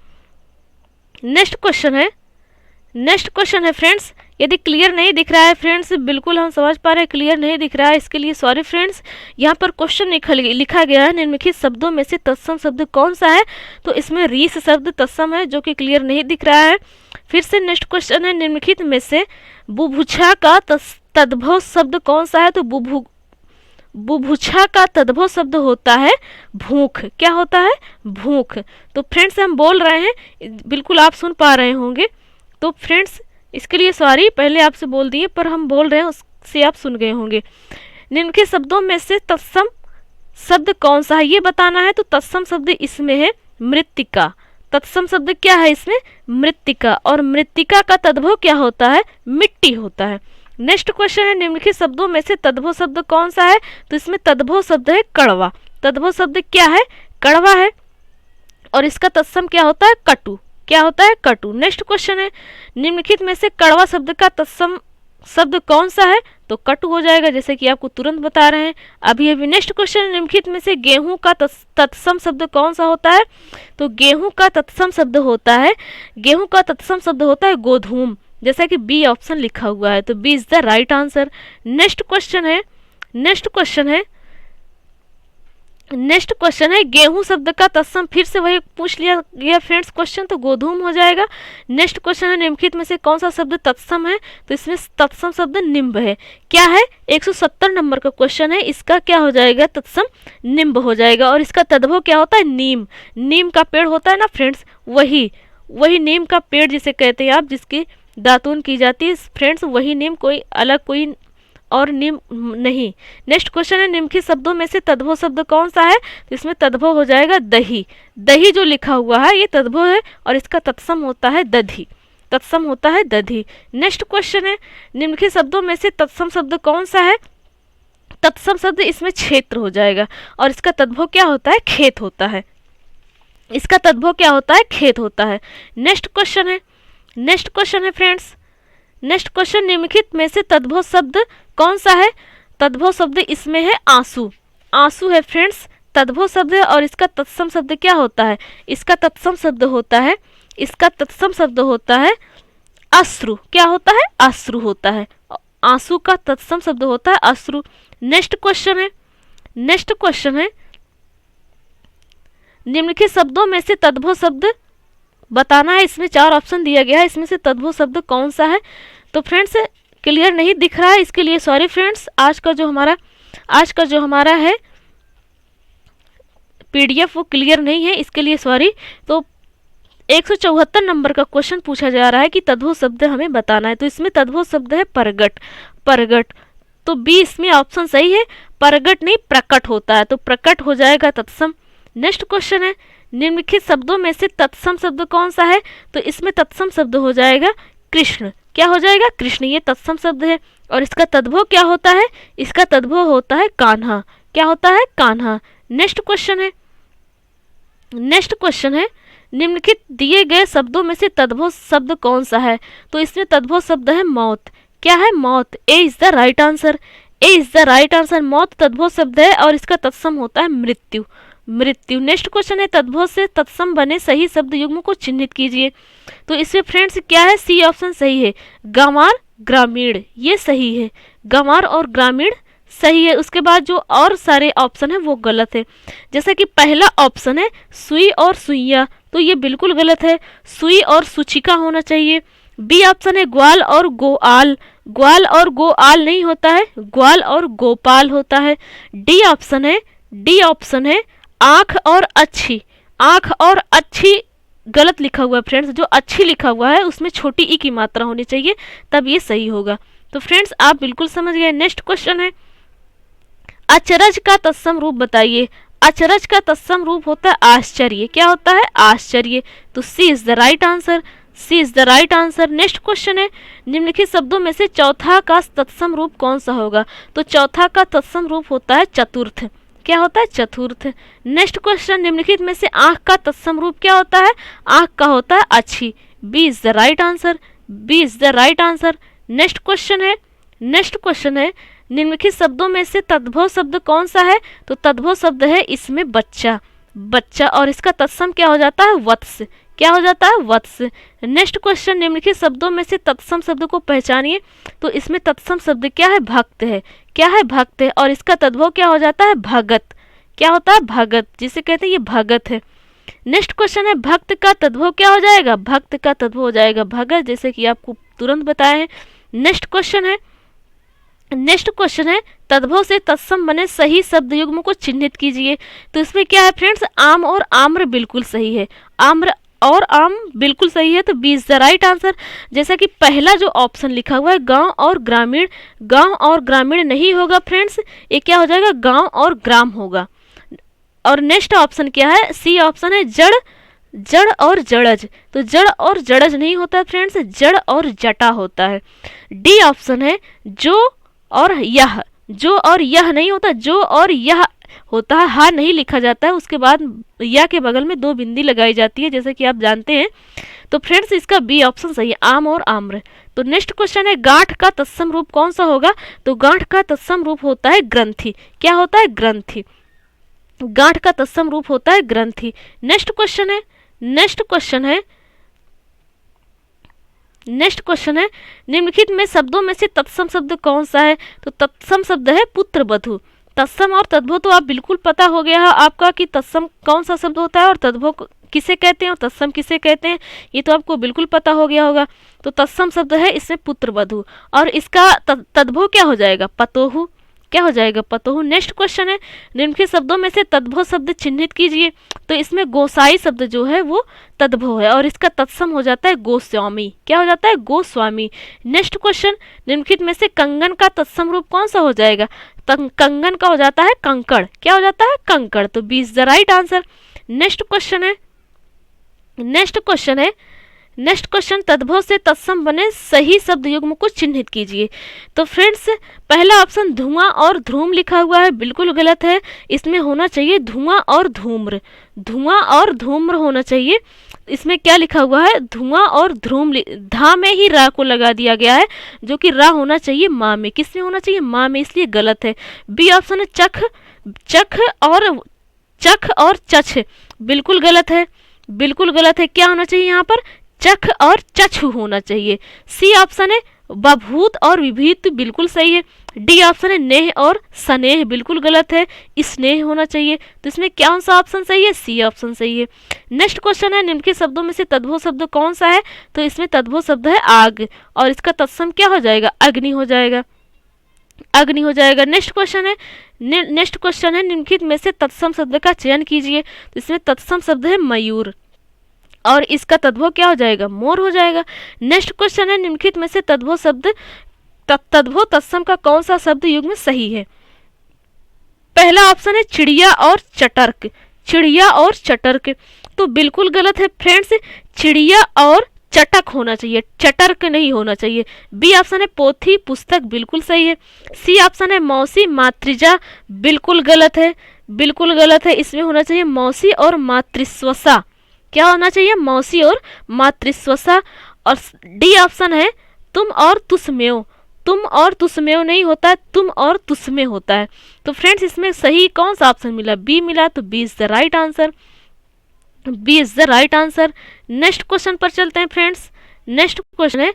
नेक्स्ट क्वेश्चन है, नेक्स्ट क्वेश्चन है फ्रेंड्स। यदि क्लियर नहीं दिख रहा है फ्रेंड्स, बिल्कुल हम समझ पा रहे हैं क्लियर नहीं दिख रहा है, इसके लिए सॉरी फ्रेंड्स। यहाँ पर क्वेश्चन लिखा गया है निम्नलिखित शब्दों में से तत्सम शब्द कौन सा है? तो इसमें रीस शब्द तत्सम है, जो कि क्लियर नहीं दिख रहा है। फिर से नेक्स्ट क्वेश्चन है, निम्नलिखित में से बुभुक्षा का तद्भव शब्द कौन सा है? तो बुभुक्षा का तद्भव शब्द होता है भूख। क्या होता है? भूख। तो फ्रेंड्स हम बोल रहे हैं, बिल्कुल आप सुन पा रहे होंगे, तो फ्रेंड्स इसके लिए सॉरी, पहले आपसे बोल दिए पर हम बोल रहे हैं उससे आप सुन गए होंगे। निम्नलिखित शब्दों में से तत्सम शब्द कौन सा है ये बताना है। तो तत्सम शब्द इसमें है मृत्तिका। तत्सम शब्द क्या है इसमें? मृत्तिका, और मृत्तिका का तद्भव क्या होता है? मिट्टी होता है। नेक्स्ट क्वेश्चन है, निम्नलिखित शब्दों में से तद्भव शब्द कौन सा है? तो इसमें तद्भव शब्द है कड़वा। तद्भव शब्द क्या है? कड़वा है, और इसका तत्सम क्या होता है? कटु। क्या होता है? कटु। नेक्स्ट क्वेश्चन है, निम्नलिखित में से कड़वा शब्द का तत्सम शब्द कौन सा है? तो कटु हो जाएगा, जैसे कि आपको तुरंत बता रहे हैं अभी अभी। नेक्स्ट क्वेश्चन, निम्नलिखित में से गेहूं का तत्सम शब्द कौन सा होता है? तो गेहूं का तत्सम शब्द होता है, गेहूं का तत्सम शब्द होता है गोधूम, जैसा कि बी ऑप्शन लिखा हुआ है। तो B is the right answer. Next question है, नेक्स्ट क्वेश्चन है, नेक्स्ट क्वेश्चन है, गेहूं शब्द का तत्सम, फिर से वही पूछ लिया गया फ्रेंड्स क्वेश्चन, तो गोधूम हो जाएगा। नेक्स्ट क्वेश्चन है, निम्नलिखित में से कौन सा शब्द तत्सम है? तो इसमें तत्सम शब्द निम्ब है। क्या है? 170 नंबर का क्वेश्चन है, इसका क्या हो जाएगा? तत्सम निम्ब हो जाएगा, और इसका तद्भव क्या होता है? नीम। नीम का पेड़ होता है ना फ्रेंड्स, वही नीम का पेड़ जिसे कहते हैं आप, जिसकी दातून की जाती है फ्रेंड्स, वही नीम, कोई अलग कोई और नीम नहीं। नेक्स्ट क्वेश्चन है, निम्नलिखित शब्दों में से तद्भव शब्द कौन सा है? तो इसमें तद्भव हो जाएगा दही। दही जो लिखा हुआ है ये तद्भव है, और इसका तत्सम होता है दधी। तत्सम होता है दधी। नेक्स्ट क्वेश्चन है, निम्नलिखित शब्दों में से तत्सम शब्द कौन सा है? तत्सम शब्द इसमें क्षेत्र हो जाएगा, और इसका तद्भव क्या होता है? खेत होता है। इसका तद्भव क्या होता है? खेत होता है। नेक्स्ट क्वेश्चन है, नेक्स्ट क्वेश्चन है फ्रेंड्स, नेक्स्ट क्वेश्चन, निम्नलिखित में से तद्भव शब्द कौन सा है? तद्भव शब्द इसमें है आंसू। आंसू है फ्रेंड्स, तद्भव शब्द है, और इसका तत्सम शब्द क्या होता है? इसका तत्सम शब्द होता है, इसका तत्सम शब्द होता है अश्रु। क्या होता है? अश्रु होता है। आंसू का तत्सम शब्द होता है अश्रु। नेक्स्ट क्वेश्चन है, नेक्स्ट क्वेश्चन है, निम्नलिखित शब्दों में से तद्भव शब्द बताना है। इसमें 4 ऑप्शन दिया गया है, इसमें से तद्भव शब्द कौन सा है? तो फ्रेंड्स क्लियर नहीं दिख रहा है, इसके लिए सॉरी फ्रेंड्स। आज का जो हमारा है पीडीएफ वो क्लियर नहीं है, इसके लिए सॉरी। तो 174 नंबर का क्वेश्चन पूछा जा रहा है कि तद्भव शब्द हमें बताना है। तो इसमें तद्भव शब्द है परगट। परगट, तो बी इसमें ऑप्शन सही है। परगट नहीं, प्रकट होता है, तो प्रकट हो जाएगा तत्सम। नेक्स्ट क्वेश्चन है, निम्नलिखित शब्दों में से तत्सम शब्द कौन सा है? तो इसमें तत्सम शब्द हो जाएगा कृष्ण। क्या हो जाएगा? कृष्ण। ये तत्सम शब्द है, और इसका तद्भव क्या होता है? इसका तद्भव होता है कान्हा। क्या होता है? कान्हा। नेक्स्ट क्वेश्चन है, नेक्स्ट क्वेश्चन है, निम्नलिखित दिए गए शब्दों में से तद्भव शब्द कौन सा है? तो इसमें तद्भव शब्द है मौत। क्या है? मौत। A is the right answer. A is the right answer. मौत तद्भव शब्द है, और इसका तत्सम होता है मृत्यु। मृत्यु। नेक्स्ट क्वेश्चन है, तद्भव से तत्सम बने सही शब्द युग्म को चिन्हित कीजिए। तो इसमें फ्रेंड्स क्या है? सी ऑप्शन सही है, गंवार ग्रामीण, ये सही है। गंवार और ग्रामीण सही है। उसके बाद जो और सारे ऑप्शन है वो गलत है। जैसे कि पहला ऑप्शन है सुई और सुइया, तो ये बिल्कुल गलत है। सुई और सूचिका होना चाहिए। बी ऑप्शन है ग्वाल और गोआल, ग्वाल और गोआल नहीं होता है, ग्वाल और गोपाल होता है। डी ऑप्शन है, डी ऑप्शन है आंख और अच्छी, आंख और अच्छी गलत लिखा हुआ है फ्रेंड्स। जो अच्छी लिखा हुआ है उसमें छोटी ई की मात्रा होनी चाहिए, तब ये सही होगा। तो फ्रेंड्स आप बिल्कुल समझ गए। नेक्स्ट क्वेश्चन है अचरज का तत्सम रूप बताइए। अचरज का तत्सम रूप होता है आश्चर्य। क्या होता है? आश्चर्य। तो C is the right answer. C is the right answer. Next question है निम्नलिखित शब्दों में से चौथा का तत्सम रूप कौन सा होगा? तो चौथा का तत्सम रूप होता है चतुर्थ। क्या होता है? चतुर्थ। नेक्स्ट क्वेश्चन निम्नलिखित में से आंख का तत्सम रूप क्या होता है? आंख का होता है अच्छी। B is the right answer. B is the right answer. Next question है निम्नलिखित शब्दों में से तद्भव शब्द कौन सा है? तो तद्भव शब्द है इसमें बच्चा। बच्चा और इसका तत्सम क्या हो जाता है? वत्स। क्या हो जाता है? वत्स। नेक्स्ट क्वेश्चन निम्नलिखित शब्दों में से तत्सम शब्द को पहचानिए। तो इसमें तत्सम शब्द क्या है? भक्त है। क्या है? भक्त है। और इसका तद्भव क्या हो जाता है? भगत। क्या होता है? भगत, जिसे कहते हैं ये भगत है। नेक्स्ट क्वेश्चन है भक्त का तद्भव क्या हो जाएगा? भक्त का तद्भव हो जाएगा भगत, जैसे कि आपको तुरंत बताए हैं। नेक्स्ट क्वेश्चन है तद्भव से तत्सम बने सही शब्द युग्म को चिन्हित कीजिए। तो इसमें क्या है फ्रेंड्स? आम और आम्र बिल्कुल सही है। आम्र और आम बिल्कुल सही है। तो B is the right answer. जैसा कि पहला जो ऑप्शन लिखा हुआ है गांव और ग्रामीण, गांव और ग्रामीण नहीं होगा फ्रेंड्स, ये क्या हो जाएगा? गांव और ग्राम होगा। और नेक्स्ट ऑप्शन क्या है? सी ऑप्शन है जड़, जड़ और जड़ज। तो जड़ और जड़ज नहीं होता है फ्रेंड्स, जड़ और जटा होता है। डी ऑप्शन है जो और यह। जो और यह नहीं होता, जो और यह होता है। हा नहीं लिखा जाता है, उसके बाद या के बगल में 2 बिंदी लगाई जाती है, जैसे कि आप जानते हैं। तो फ्रेंड्स इसका बी ऑप्शन सही है, आम और आम्र। तो नेक्स्ट क्वेश्चन है गांठ का तत्सम रूप कौन सा होगा? तो गांठ का तत्सम रूप होता है ग्रंथि। क्या होता है? ग्रंथि। गांठ का तत्सम रूप होता है ग्रंथि। नेक्स्ट क्वेश्चन है निम्नलिखित में शब्दों में से तत्सम शब्द कौन सा है? तो तत्सम शब्द है पुत्र बधु। तत्सम और तद्भव तो आप बिल्कुल पता हो गया है आपका कि तत्सम कौन सा शब्द होता है और तद्भव किसे कहते हैं और तत्सम किसे कहते हैं, ये तो आपको बिल्कुल पता हो गया होगा। तो तत्सम शब्द है इसमें पुत्र बधु और इसका तद्भव क्या हो जाएगा? पतोहु। क्या हो जाएगा? पतोहु। नेक्स्ट क्वेश्चन है निम्नलिखित शब्दों में से तद्भव शब्द चिन्हित कीजिए। तो इसमें गोसाई शब्द जो है वो तद्भव है और इसका तत्सम हो जाता है गोस्वामी। क्या हो जाता है? गोस्वामी। नेक्स्ट क्वेश्चन निम्नलिखित में से कंगन का तत्सम रूप कौन सा हो जाएगा? कंगन का हो जाता है कंकड़। क्या हो जाता है? कंकड़। तो B is the right answer. Next question तद्भव से तत्सम बने सही शब्द युग्म को चिन्हित कीजिए। तो फ्रेंड्स पहला ऑप्शन धुआं और ध्रूम लिखा हुआ है, बिल्कुल गलत है। इसमें होना चाहिए धुआं और धूम्र। धुआं और धूम्र होना चाहिए। इसमें क्या लिखा हुआ है? धुआं और ध्रूम। धा में ही रा को लगा दिया गया है, जो कि रा होना चाहिए माँ में। किस में होना चाहिए? माँ में, इसलिए गलत है। बी ऑप्शन है चख और चछ, बिल्कुल गलत है। बिल्कुल गलत है। क्या होना चाहिए यहाँ पर? चख और चछु होना चाहिए। सी ऑप्शन है बभूत और विभीत, बिल्कुल सही है। डी ऑप्शन है नेह और स्नेह, बिल्कुल गलत है। स्नेह होना चाहिए। तो इसमें कौन सा ऑप्शन सही है? सी ऑप्शन सही है। नेक्स्ट क्वेश्चन है निम्नलिखित शब्दों में से तद्भव शब्द कौन सा है? तो इसमें तद्भव शब्द है आग और इसका तत्सम क्या हो जाएगा? अग्नि हो जाएगा। अग्नि हो जाएगा। नेक्स्ट क्वेश्चन है निम्नलिखित में से तत्सम शब्द का चयन कीजिए। तो इसमें तत्सम शब्द है मयूर और इसका तद्भव क्या हो जाएगा? मोर हो जाएगा। नेक्स्ट क्वेश्चन है निम्नलिखित में से तद्भव तत्सम का कौन सा शब्द युग्म सही है? पहला ऑप्शन है चिड़िया और चटर्क। चिड़िया और चटर्क तो बिल्कुल गलत है फ्रेंड्स। चिड़िया और चटक होना चाहिए, चटर्क नहीं होना चाहिए। बी ऑप्शन है पोथी पुस्तक, बिल्कुल सही है। सी ऑप्शन है मौसी मातृजा, बिल्कुल गलत है। बिल्कुल गलत है। इसमें होना चाहिए मौसी और मातृस्वसा। क्या होना चाहिए? मौसी और मातृस्वसा। और डी ऑप्शन है तुम और तुसमेव। तुम और तुसमेव नहीं होता है, तुम और तुसमें होता है। तो फ्रेंड्स इसमें सही कौन सा ऑप्शन मिला? बी मिला। तो B is the right answer. B is the right answer. Next question पर चलते हैं फ्रेंड्स। नेक्स्ट क्वेश्चन है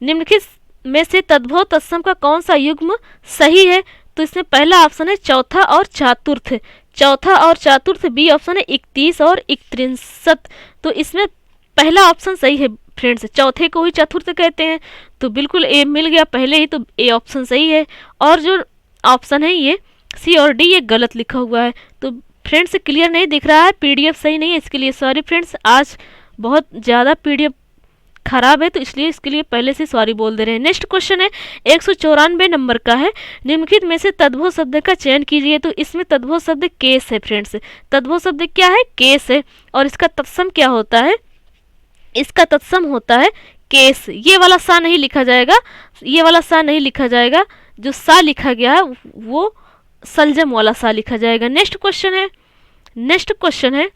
निम्नलिखित में से तद्भव तत्सम का कौन सा युग्म सही है? तो इसमें पहला ऑप्शन है चौथा और चातुर्थ। चौथा और चातुर्थ। बी ऑप्शन है 31 और 61। तो इसमें पहला ऑप्शन सही है फ्रेंड्स। चौथे को ही चतुर्थ कहते हैं, तो बिल्कुल ए मिल गया पहले ही, तो ए ऑप्शन सही है। और जो ऑप्शन है ये सी और डी ये गलत लिखा हुआ है। तो फ्रेंड्स क्लियर नहीं दिख रहा है, पीडीएफ सही नहीं है, इसके लिए सॉरी फ्रेंड्स। आज बहुत ज़्यादा पीडीएफ खराब है, तो इसलिए इसके लिए पहले से सॉरी बोल दे रहे हैं। नेक्स्ट क्वेश्चन है 194 नंबर का है, निम्नलिखित में से तद्भव शब्द का चयन कीजिए। तो इसमें तद्भव शब्द केस है फ्रेंड्स, तद्भव शब्द क्या है? केस है। और इसका तत्सम क्या होता है? इसका तत्सम होता है केस। ये वाला सा नहीं लिखा जाएगा, ये वाला सा नहीं लिखा जाएगा, जो सा लिखा गया है वो सलजम वाला सा लिखा जाएगा। नेक्स्ट क्वेश्चन है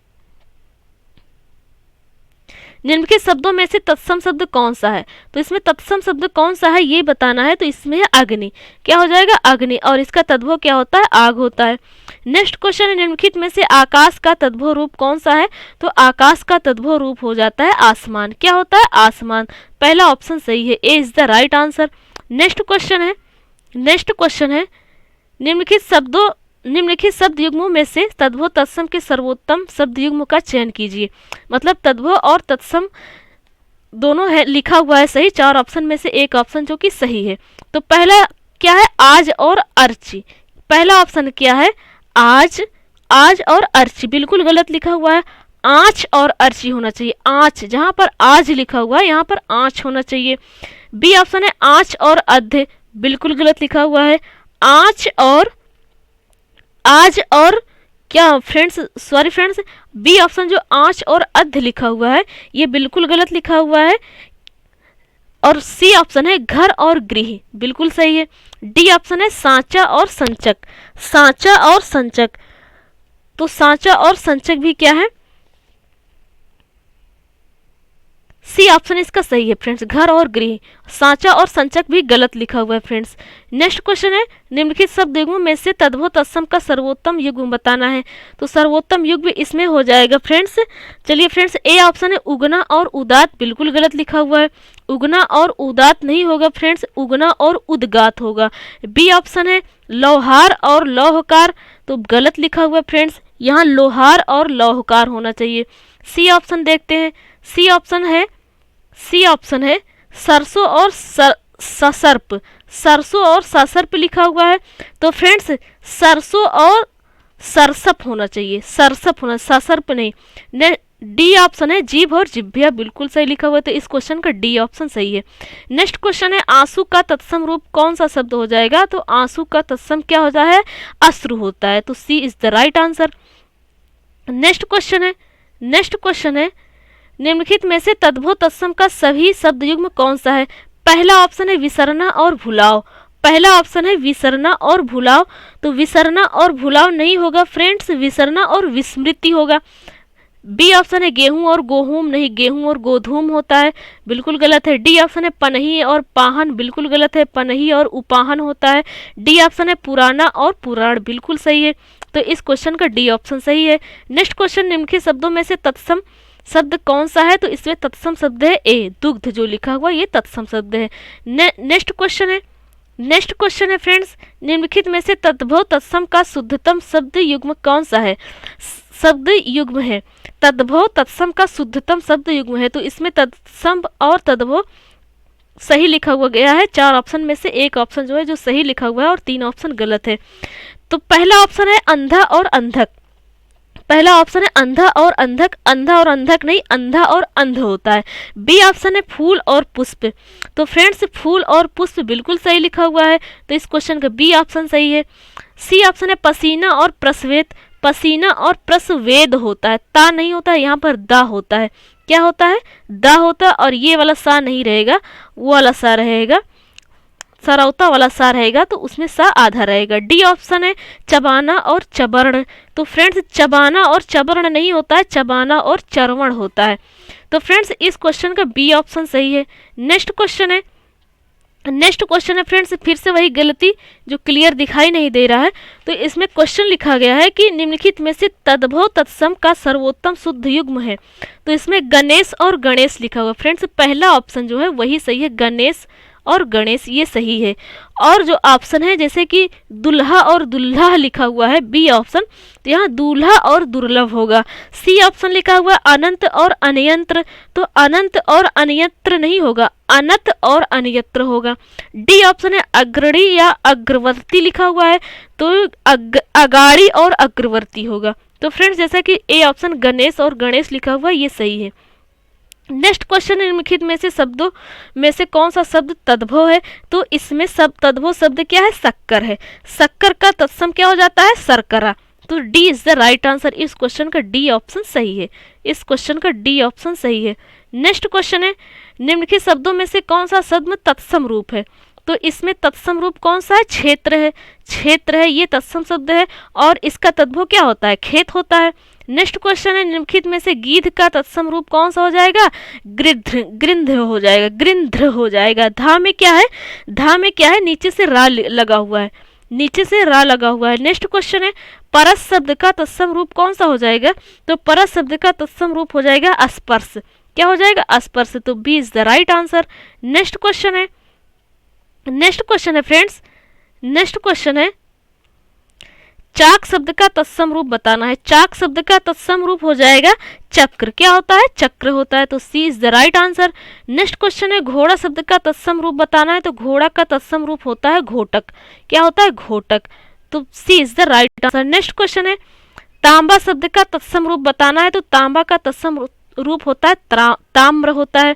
निम्नलिखित शब्दों में से तत्सम शब्द कौन सा है? तो इसमें तत्सम शब्द कौन सा है ये बताना है। तो इसमें है अग्नि। क्या हो जाएगा? अग्नि। और इसका तद्भव क्या होता है? आग होता है। नेक्स्ट क्वेश्चन है निम्नलिखित में से आकाश का तद्भव रूप कौन सा है? तो आकाश का तद्भव रूप हो जाता है आसमान। क्या होता है? आसमान। पहला ऑप्शन सही है, A is the right answer. Next question है निम्नलिखित शब्द युग्मों में से तद्भव तत्सम के सर्वोत्तम शब्द युग्म का चयन कीजिए। मतलब तद्भव और तत्सम दोनों है, लिखा हुआ है सही, 4 ऑप्शन में से एक ऑप्शन जो कि सही है। तो पहला क्या है? आज और अर्ची। पहला ऑप्शन क्या है? आज और अर्ची। बिल्कुल गलत लिखा हुआ है, आँच और अर्ची होना चाहिए। आँच, जहां पर आज लिखा हुआ है यहाँ पर आँच होना चाहिए। बी ऑप्शन है आँच और अध्य। बिल्कुल गलत लिखा हुआ है, आज और क्या friends, sorry friends, B option जो आँच और अध्य लिखा हुआ है ये बिल्कुल गलत लिखा हुआ है। और सी ऑप्शन है घर और गृह, बिल्कुल सही है। डी ऑप्शन है सांचा और संचक। तो सांचा और संचक भी क्या है? सी ऑप्शन इसका सही है फ्रेंड्स, घर और गृह। सांचा और संचक भी गलत लिखा हुआ है फ्रेंड्स। नेक्स्ट क्वेश्चन है निम्नलिखित शब्द युग्मों में से तद्भव तत्सम का सर्वोत्तम युग्म बताना है। तो सर्वोत्तम युग्म इसमें हो जाएगा फ्रेंड्स, चलिए फ्रेंड्स, ए ऑप्शन है उगना और उदात। बिल्कुल गलत लिखा हुआ है, उगना और उदात नहीं होगा फ्रेंड्स, उगना और उद्गात होगा। बी ऑप्शन है लौहार और लौहकार। तो गलत लिखा हुआ है फ्रेंड्स, यहाँ लोहार और लौहकार होना चाहिए। सी ऑप्शन देखते हैं, सी ऑप्शन है सरसों और ससर्प। सरसों और ससर्प लिखा हुआ है, तो फ्रेंड्स सरसों और सरसप होना चाहिए, सरसप होना, ससर्प नहीं। डी ऑप्शन है जीभ और जिभ्या। बिल्कुल सही लिखा हुआ है, तो इस क्वेश्चन का डी ऑप्शन सही है। नेक्स्ट क्वेश्चन है आंसू का तत्सम रूप कौन सा शब्द हो जाएगा? तो आंसू का तत्सम क्या होता है? अश्रु होता है। तो C is the right answer. Next question है निम्नलिखित में से तद्भव तत्सम का सभी शब्द युग्म कौन सा है? पहला ऑप्शन है विसरना और भुलाव। तो विसरना और भुलाव नहीं होगा फ्रेंड्स, विसरना और विस्मृति होगा। बी ऑप्शन है गेहूं और गोहूम, नहीं, गेहूं और गोधूम होता है। बिल्कुल गलत है। डी ऑप्शन है पनही और पाहन। बिल्कुल गलत है, पनही और उपाहन होता है। डी ऑप्शन है पुराना और पुराण। बिल्कुल सही है, तो इस क्वेश्चन का डी ऑप्शन सही है। नेक्स्ट क्वेश्चन निम्नलिखित शब्दों में से तत्सम शब्द कौन सा है? तो इसमें तत्सम शब्द है ए, दुग्ध जो लिखा हुआ ये तत्सम शब्द है। नेक्स्ट क्वेश्चन है फ्रेंड्स निम्नलिखित में से तद्भव तत्सम का शुद्धतम शब्द युग्म कौन सा है? शब्द युग्म है, तद्भव तत्सम का शुद्धतम शब्द युग्म है। तो इसमें तत्सम और तद्भव सही लिखा हुआ गया है। 4 ऑप्शन में से एक ऑप्शन जो है जो सही लिखा हुआ है और 3 ऑप्शन गलत है। तो पहला ऑप्शन है अंधा और अंधक। पहला ऑप्शन है अंधा और अंधक, अंधा और अंधक नहीं, अंधा और अंध होता है। बी ऑप्शन है फूल और पुष्प। तो फ्रेंड्स फूल और पुष्प बिल्कुल सही लिखा हुआ है, तो इस क्वेश्चन का बी ऑप्शन सही है। सी ऑप्शन है पसीना और प्रस्वेद। पसीना और प्रस्वेद होता है, ता नहीं होता है, यहाँ पर दा होता है। क्या होता है? दा होता है, और ये वाला सा नहीं रहेगा, वो वाला सा रहेगा, सरौता वाला सा रहेगा, तो उसमें सा आधा रहेगा। डी ऑप्शन है चबाना और चबर्ण। तो फ्रेंड्स चबाना और चबर्ण नहीं होता है, चबाना और चरवण होता है। तो फ्रेंड्स इस क्वेश्चन का बी ऑप्शन सही है। नेक्स्ट क्वेश्चन है फ्रेंड्स, फिर से वही गलती जो क्लियर दिखाई नहीं दे रहा है। तो इसमें क्वेश्चन लिखा गया है कि निम्नलिखित में से तद्भव तत्सम का सर्वोत्तम शुद्ध युग्म है। तो इसमें गणेश और गणेश लिखा हुआ। फ्रेंड्स पहला ऑप्शन जो है वही सही है, गणेश और गणेश ये सही है। और जो ऑप्शन है जैसे कि दुल्हा और दुल्हा लिखा हुआ है, बी ऑप्शन, तो यहाँ दूल्हा और दुर्लभ होगा। सी ऑप्शन लिखा हुआ अनंत और अनयंत्र, तो अनंत और अनयंत्र नहीं होगा, अनत और अनयत्र होगा। डी ऑप्शन है अग्रणी या अग्रवर्ती लिखा हुआ है, तो अगाड़ी और अग्रवर्ती होगा। तो फ्रेंड्स जैसा कि ए ऑप्शन गणेश और गणेश लिखा हुआ ये सही है। नेक्स्ट क्वेश्चन, निम्नलिखित में से शब्दों में से कौन सा शब्द तद्भव है? तो इसमें सब तद्भव शब्द क्या है? शक्कर है। शक्कर का तत्सम क्या हो जाता है? शर्करा। तो D is the right answer. इस क्वेश्चन का डी ऑप्शन सही है। इस क्वेश्चन का डी ऑप्शन सही है। नेक्स्ट क्वेश्चन है, निम्नलिखित शब्दों में से कौन सा शब्द तत्सम रूप है? तो इसमें तत्सम रूप कौन सा है? क्षेत्र है। क्षेत्र है, ये तत्सम शब्द है और इसका तद्भव क्या होता है? खेत होता है। नेक्स्ट क्वेश्चन है, निम्नलिखित में से गीध का तत्सम रूप कौन सा हो जाएगा? गृध्र, गृंध्र हो जाएगा, गृंध्र हो जाएगा। धा में क्या है? धा में क्या है? नीचे से रा लगा हुआ है, नीचे से रा लगा हुआ है। नेक्स्ट क्वेश्चन है, परस शब्द का तत्सम रूप कौन सा हो जाएगा? तो परस शब्द का तत्सम रूप हो जाएगा स्पर्श। क्या हो जाएगा? स्पर्श। तो B is the right answer. Next question है, नेक्स्ट क्वेश्चन है फ्रेंड्स, नेक्स्ट क्वेश्चन है, चाक शब्द का तत्सम रूप बताना है। चाक शब्द का तत्सम रूप हो जाएगा चक्र। क्या होता है? चक्र होता है। तो C is the right answer. Next question है, घोड़ा शब्द का तत्सम रूप बताना है। तो घोड़ा का तत्सम रूप होता है घोटक। क्या होता है? घोटक। तो C is the right answer. Next question है, तांबा शब्द का तत्सम रूप बताना है। तो तांबा का तत्सम रूप होता है ताम्र होता है।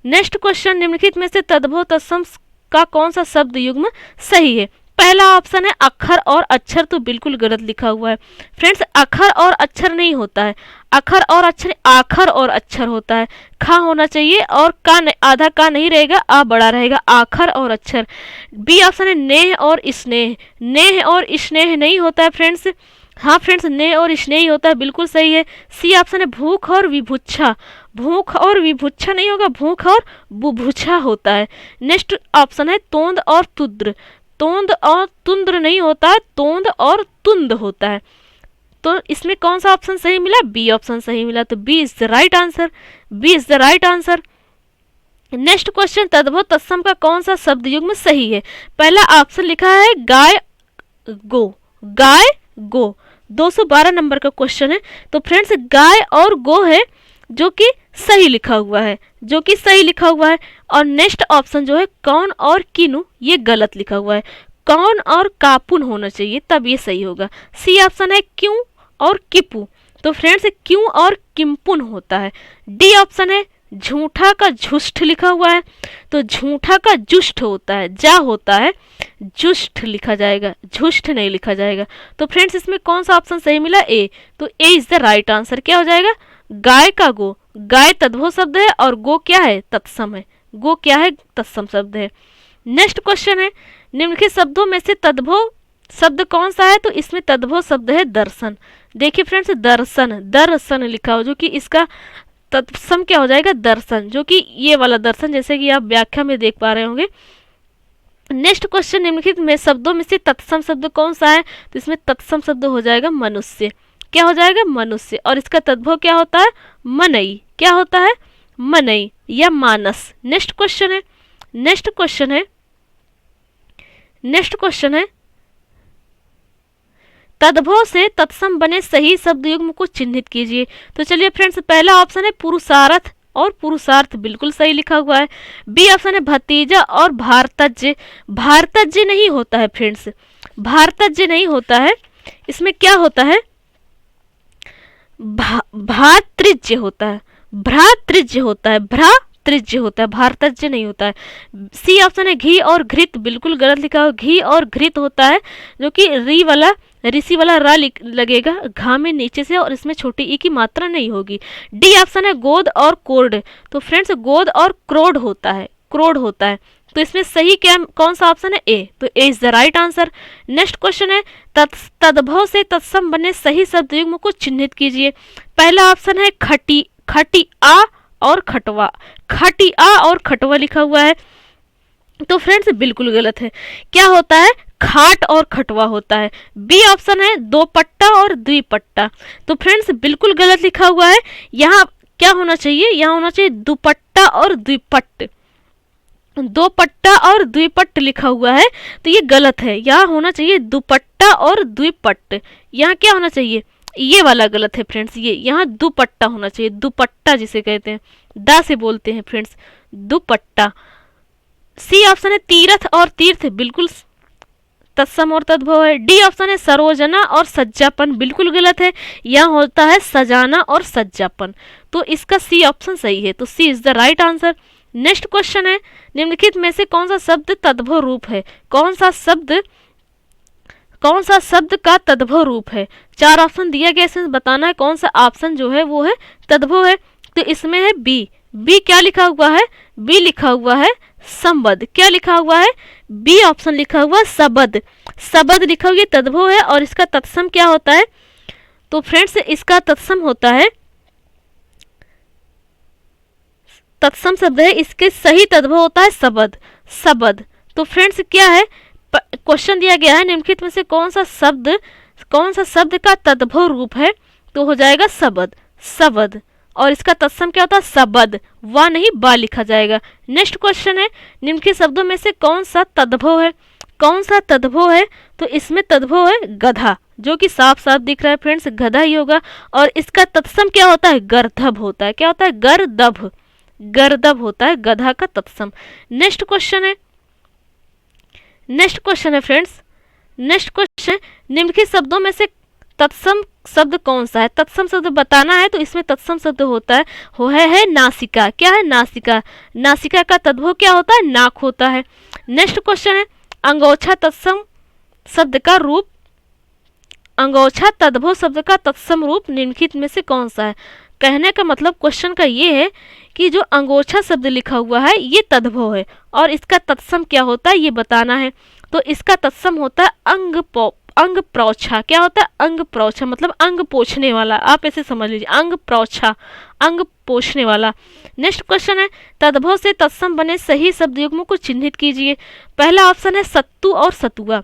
नेक्स्ट क्वेश्चन, निम्नलिखित में से तद्भव तत्सम का कौन सा शब्द युग्म सही है? पहला ऑप्शन है अक्षर और अक्षर, तो बिल्कुल गलत लिखा हुआ है फ्रेंड्स। अक्षर और अक्षर नहीं होता है, अक्षर और अक्षर आखर और अक्षर होता है। खा होना चाहिए और का आधा का नहीं रहेगा, आ बड़ा रहेगा। आखर और अक्षर। बी ऑप्शन है नेह और स्नेह। नेह और स्नेह नहीं होता है फ्रेंड्स। हाँ फ्रेंड्स, नेह और स्नेह होता है, बिल्कुल सही है। सी ऑप्शन है भूख और विभुच्छा। भूख और विभुच्छा नहीं होगा, भूख और बुभुच्छा होता है। नेक्स्ट ऑप्शन है तोंद और तुद्र। तोंद और तुंद्र नहीं होता है, तोंद और तुंद होता है। तो इसमें कौन सा ऑप्शन सही मिला? बी ऑप्शन सही मिला। तो B is the right answer. B is the right answer. Next question, तद्भव तत्सम का कौन सा शब्द युग्म सही है? पहला ऑप्शन लिखा है गाय गो। गाय गो 212 नंबर का क्वेश्चन है। तो फ्रेंड्स गाय और गो है जो कि सही लिखा हुआ है, जो कि सही लिखा हुआ है। और नेक्स्ट ऑप्शन जो है कौन और किनु, ये गलत लिखा हुआ है। कौन और कापुन होना चाहिए, तब ये सही होगा। सी ऑप्शन है क्यों और किपू। तो फ्रेंड्स क्यों और किम्पुन होता है। डी ऑप्शन है झूठा का झुष्ठ लिखा हुआ है। तो झूठा का जुष्ठ होता है, जा होता है, जुष्ठ लिखा जाएगा, झुष्ठ नहीं लिखा जाएगा। तो फ्रेंड्स इसमें कौन सा ऑप्शन सही मिला? ए। तो A is the right answer. क्या हो जाएगा? गाय का गो। गाय तद्भव शब्द है और गो क्या है? तत्सम है। गो क्या है? तत्सम शब्द है। नेक्स्ट क्वेश्चन है, निम्नलिखित शब्दों में से तद्भव शब्द कौन सा है? तो इसमें तद्भव शब्द है दर्शन। देखिए फ्रेंड्स दर्शन, दर्शन लिखा हो, जो कि इसका तत्सम क्या हो जाएगा? दर्शन, जो कि ये वाला दर्शन, जैसे कि आप व्याख्या में देख पा रहे होंगे। नेक्स्ट क्वेश्चन, निम्नलिखित में शब्दों में से तत्सम शब्द कौन सा है? तो इसमें तत्सम शब्द हो जाएगा मनुष्य। क्या हो जाएगा? मनुष्य। और इसका तद्भव क्या होता है? मनई। क्या होता है? मनई या मानस। नेक्स्ट क्वेश्चन है, नेक्स्ट क्वेश्चन है, नेक्स्ट क्वेश्चन है, तद्भव से तत्सम बने सही शब्द युग्म को चिन्हित कीजिए। तो चलिए फ्रेंड्स, पहला ऑप्शन है पुरुषार्थ और पुरुषार्थ, बिल्कुल सही लिखा हुआ है। बी ऑप्शन है भतीजा और भारतज्य। भारतज्य नहीं होता है फ्रेंड्स, भारतज्य नहीं होता है। इसमें क्या होता है? भ्रातृज्य होता है, भ्रातृज्य होता है, भ्रातृज्य होता है, भारतज्य नहीं होता है। सी ऑप्शन है घी और घृत, बिल्कुल गलत लिखा हुआ। घी और घृत होता है, जो कि री वाला ऋषि वाला रा लगेगा घा में नीचे से, और इसमें छोटी ई की मात्रा नहीं होगी। डी ऑप्शन है गोद और कोर्ड। तो फ्रेंड्स गोद और क्रोड होता है, क्रोड होता है। तो इसमें सही क्या कौन सा ऑप्शन है? ए। तो A is the right answer. Next question है, तद्भव से तत्सम बने सही शब्द युग्म को चिन्हित कीजिए। पहला ऑप्शन है खटी, खटी आ और खटवा। खटी आ और खटवा लिखा हुआ है, तो फ्रेंड्स बिल्कुल गलत है। क्या होता है? खाट और खटवा होता है। बी ऑप्शन है दो पट्टा और द्विपट्टा। तो फ्रेंड्स बिल्कुल गलत लिखा हुआ है। यहाँ क्या होना चाहिए? यहाँ होना चाहिए दुपट्टा और द्विपट्ट। दो पट्टा और द्विपट्ट लिखा हुआ है, तो ये गलत है। यहाँ होना चाहिए दुपट्टा और द्विपट्ट। यहाँ क्या होना चाहिए? ये वाला गलत है फ्रेंड्स। ये यहाँ दुपट्टा होना चाहिए, दुपट्टा जिसे कहते हैं, दा से बोलते हैं फ्रेंड्स, दुपट्टा। सी ऑप्शन है तीर्थ और तीर्थ, बिल्कुल तत्सम और तद्भव है। डी ऑप्शन है सरोजना और सज्जापन, बिल्कुल गलत है। यहाँ होता है सजाना और सज्जापन। तो इसका सी ऑप्शन सही है, तो C is the right answer. Next question है, निम्नलिखित में से कौन सा शब्द तद्भव रूप है? कौन सा शब्द का तद्भव रूप है? 4 ऑप्शन दिया गया, इसमें बताना है कौन सा ऑप्शन जो है वो है तद्भव है। तो इसमें है बी। बी क्या लिखा हुआ है? बी लिखा हुआ है संबद्ध। क्या लिखा हुआ है? बी ऑप्शन लिखा हुआ सबद। सबद लिखा हुआ, ये तद्भव है और इसका तत्सम क्या होता है? तो फ्रेंड्स इसका तत्सम होता है, तत्सम शब्द है, इसके सही तद्भव होता है सबद। सबद। तो फ्रेंड्स क्या है, क्वेश्चन दिया गया है निम्नलिखित में से कौन सा शब्द का तद्भव रूप है? तो हो जाएगा सबद। सबद। और इसका तत्सम क्या होता है? सबद। वा नहीं बा लिखा जाएगा। नेक्स्ट क्वेश्चन है, निम्नलिखित शब्दों में से कौन सा तद्भव है? कौन सा तद्भव है? तो इसमें तद्भव है गधा, जो कि साफ साफ दिख रहा है फ्रेंड्स, गधा ही होगा। और इसका तत्सम क्या होता है? गर्दभ होता है। क्या होता है? गर्दभ। गर्दभ होता है गधा का तत्सम। नेक्स्ट क्वेश्चन है फ्रेंड्स, नेक्स्ट क्वेश्चन है, निम्नलिखित शब्दों में से तत्सम शब्द कौन सा है? तत्सम शब्द बताना है, तो इसमें तत्सम शब्द होता है नासिका। क्या है? नासिका। नासिका का तद्भव क्या होता है? नाक होता है। नेक्स्ट क्वेश्चन है, अंगोछा तत्सम शब्द का रूप, अंगोछा तद्भव शब्द का तत्सम रूप निम्नलिखित में से कौन सा है? कहने का मतलब क्वेश्चन का ये है कि जो अंगोछा शब्द लिखा हुआ है ये तद्भव है और इसका तत्सम क्या होता है ये बताना है। तो इसका तत्सम होता है अंग प्रौछा। क्या होता है? अंग प्रौछा, मतलब अंग पोछने वाला, आप ऐसे समझ लीजिए, अंग प्रौछा, अंग पोछने वाला। नेक्स्ट क्वेश्चन है, तद्भव से तत्सम बने सही शब्द युग्मों को चिन्हित कीजिए। पहला ऑप्शन है सत्तू और सतुआ।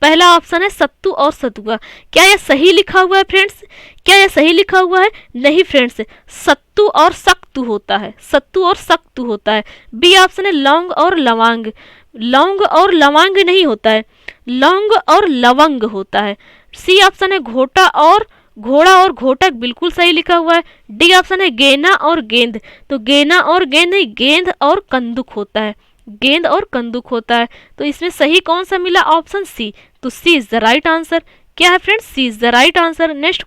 पहला ऑप्शन है सत्तू और सतुआ। क्या यह सही लिखा हुआ है फ्रेंड्स? क्या यह सही लिखा हुआ है? नहीं फ्रेंड्स, सत्तू और सक्तु होता है। सत्तू और सक्तु होता है। बी ऑप्शन है लौंग और लवांग। लौंग और लवांग नहीं होता है, लौंग और लवंग होता है। सी ऑप्शन है घोटा और घोड़ा और घोटक, बिल्कुल सही लिखा हुआ है। डी ऑप्शन है गेना और गेंद। तो गेना और गेंद नहीं, गेंद और कंदुक होता है। गेंद और कंदुक होता है। तो इसमें सही कौन सा मिला? Option C. तो C is the right answer. क्या है friends? C is the right answer. Next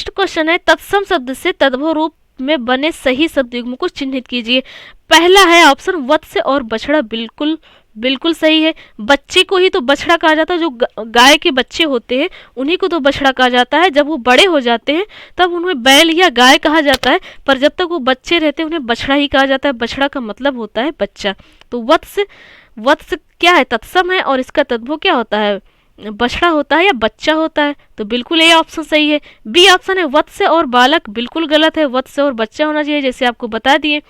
question है, तत्सम शब्द से तद्भव रूप में बने सही शब्द युग्म को चिन्हित कीजिए। पहला है ऑप्शन वत्स और बछड़ा, बिल्कुल सही है। बच्चे को ही तो बछड़ा कहा जाता है, जो गाय के बच्चे होते हैं उन्हीं को तो बछड़ा कहा जाता है। जब वो बड़े हो जाते हैं तब उन्हें बैल या गाय कहा जाता है, पर जब तक वो बच्चे रहते हैं उन्हें बछड़ा ही कहा जाता है। बछड़ा का मतलब होता है बच्चा। तो वत्स क्या है? तत्सम है और इसका तद्भव क्या होता है? बछड़ा होता है या बच्चा होता है। तो बिल्कुल ये ऑप्शन सही है। बी ऑप्शन है वत्स और बालक, बिल्कुल गलत है। वत्स और बच्चा होना चाहिए, जैसे आपको बता दिए।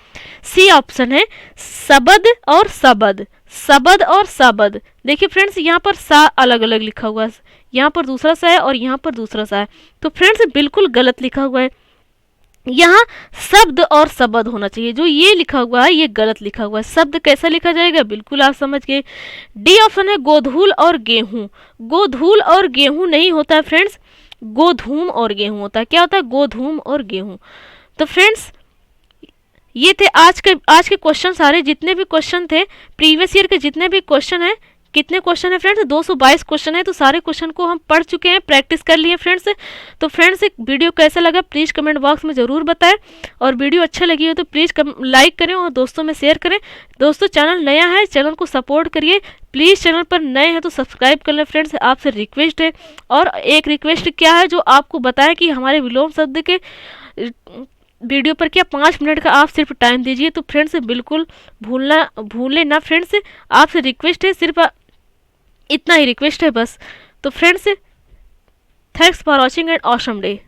सी ऑप्शन है सबद और सबद। सबद और सबद। देखिए फ्रेंड्स, यहाँ पर सा अलग अलग लिखा हुआ है, यहाँ पर दूसरा सा है और यहाँ पर दूसरा सा है। तो फ्रेंड्स बिल्कुल गलत लिखा हुआ है। यहाँ शब्द और शब्द होना चाहिए, जो ये लिखा हुआ है ये गलत लिखा हुआ है। शब्द कैसा लिखा जाएगा? बिल्कुल आप समझ गए। डी ऑप्शन है गोधूल और गेहूं। गोधूल और गेहूं नहीं होता है फ्रेंड्स, गोधूम और गेहूं होता है। क्या होता है? गोधूम और गेहूं। तो फ्रेंड्स ये थे आज के क्वेश्चन सारे, जितने भी क्वेश्चन थे प्रीवियस ईयर के, जितने भी क्वेश्चन है। कितने क्वेश्चन है फ्रेंड्स? 222 क्वेश्चन है। तो सारे क्वेश्चन को हम पढ़ चुके हैं, प्रैक्टिस कर लिए फ्रेंड्स। तो फ्रेंड्स वीडियो कैसा लगा प्लीज़ कमेंट बॉक्स में ज़रूर बताएं, और वीडियो अच्छा लगी हो तो प्लीज़ लाइक करें और दोस्तों में शेयर करें। दोस्तों चैनल नया है, चैनल को सपोर्ट करिए प्लीज़। चैनल पर नए हैं तो सब्सक्राइब कर लें फ्रेंड्स, आपसे रिक्वेस्ट है। और एक रिक्वेस्ट क्या है, जो आपको बताएं कि हमारे विलोम शब्द के वीडियो पर क्या 5 मिनट का आप सिर्फ टाइम दीजिए। तो फ्रेंड्स बिल्कुल भूलें ना फ्रेंड्स, आपसे रिक्वेस्ट है, सिर्फ इतना ही रिक्वेस्ट है बस। तो friends thanks for watching and awesome day.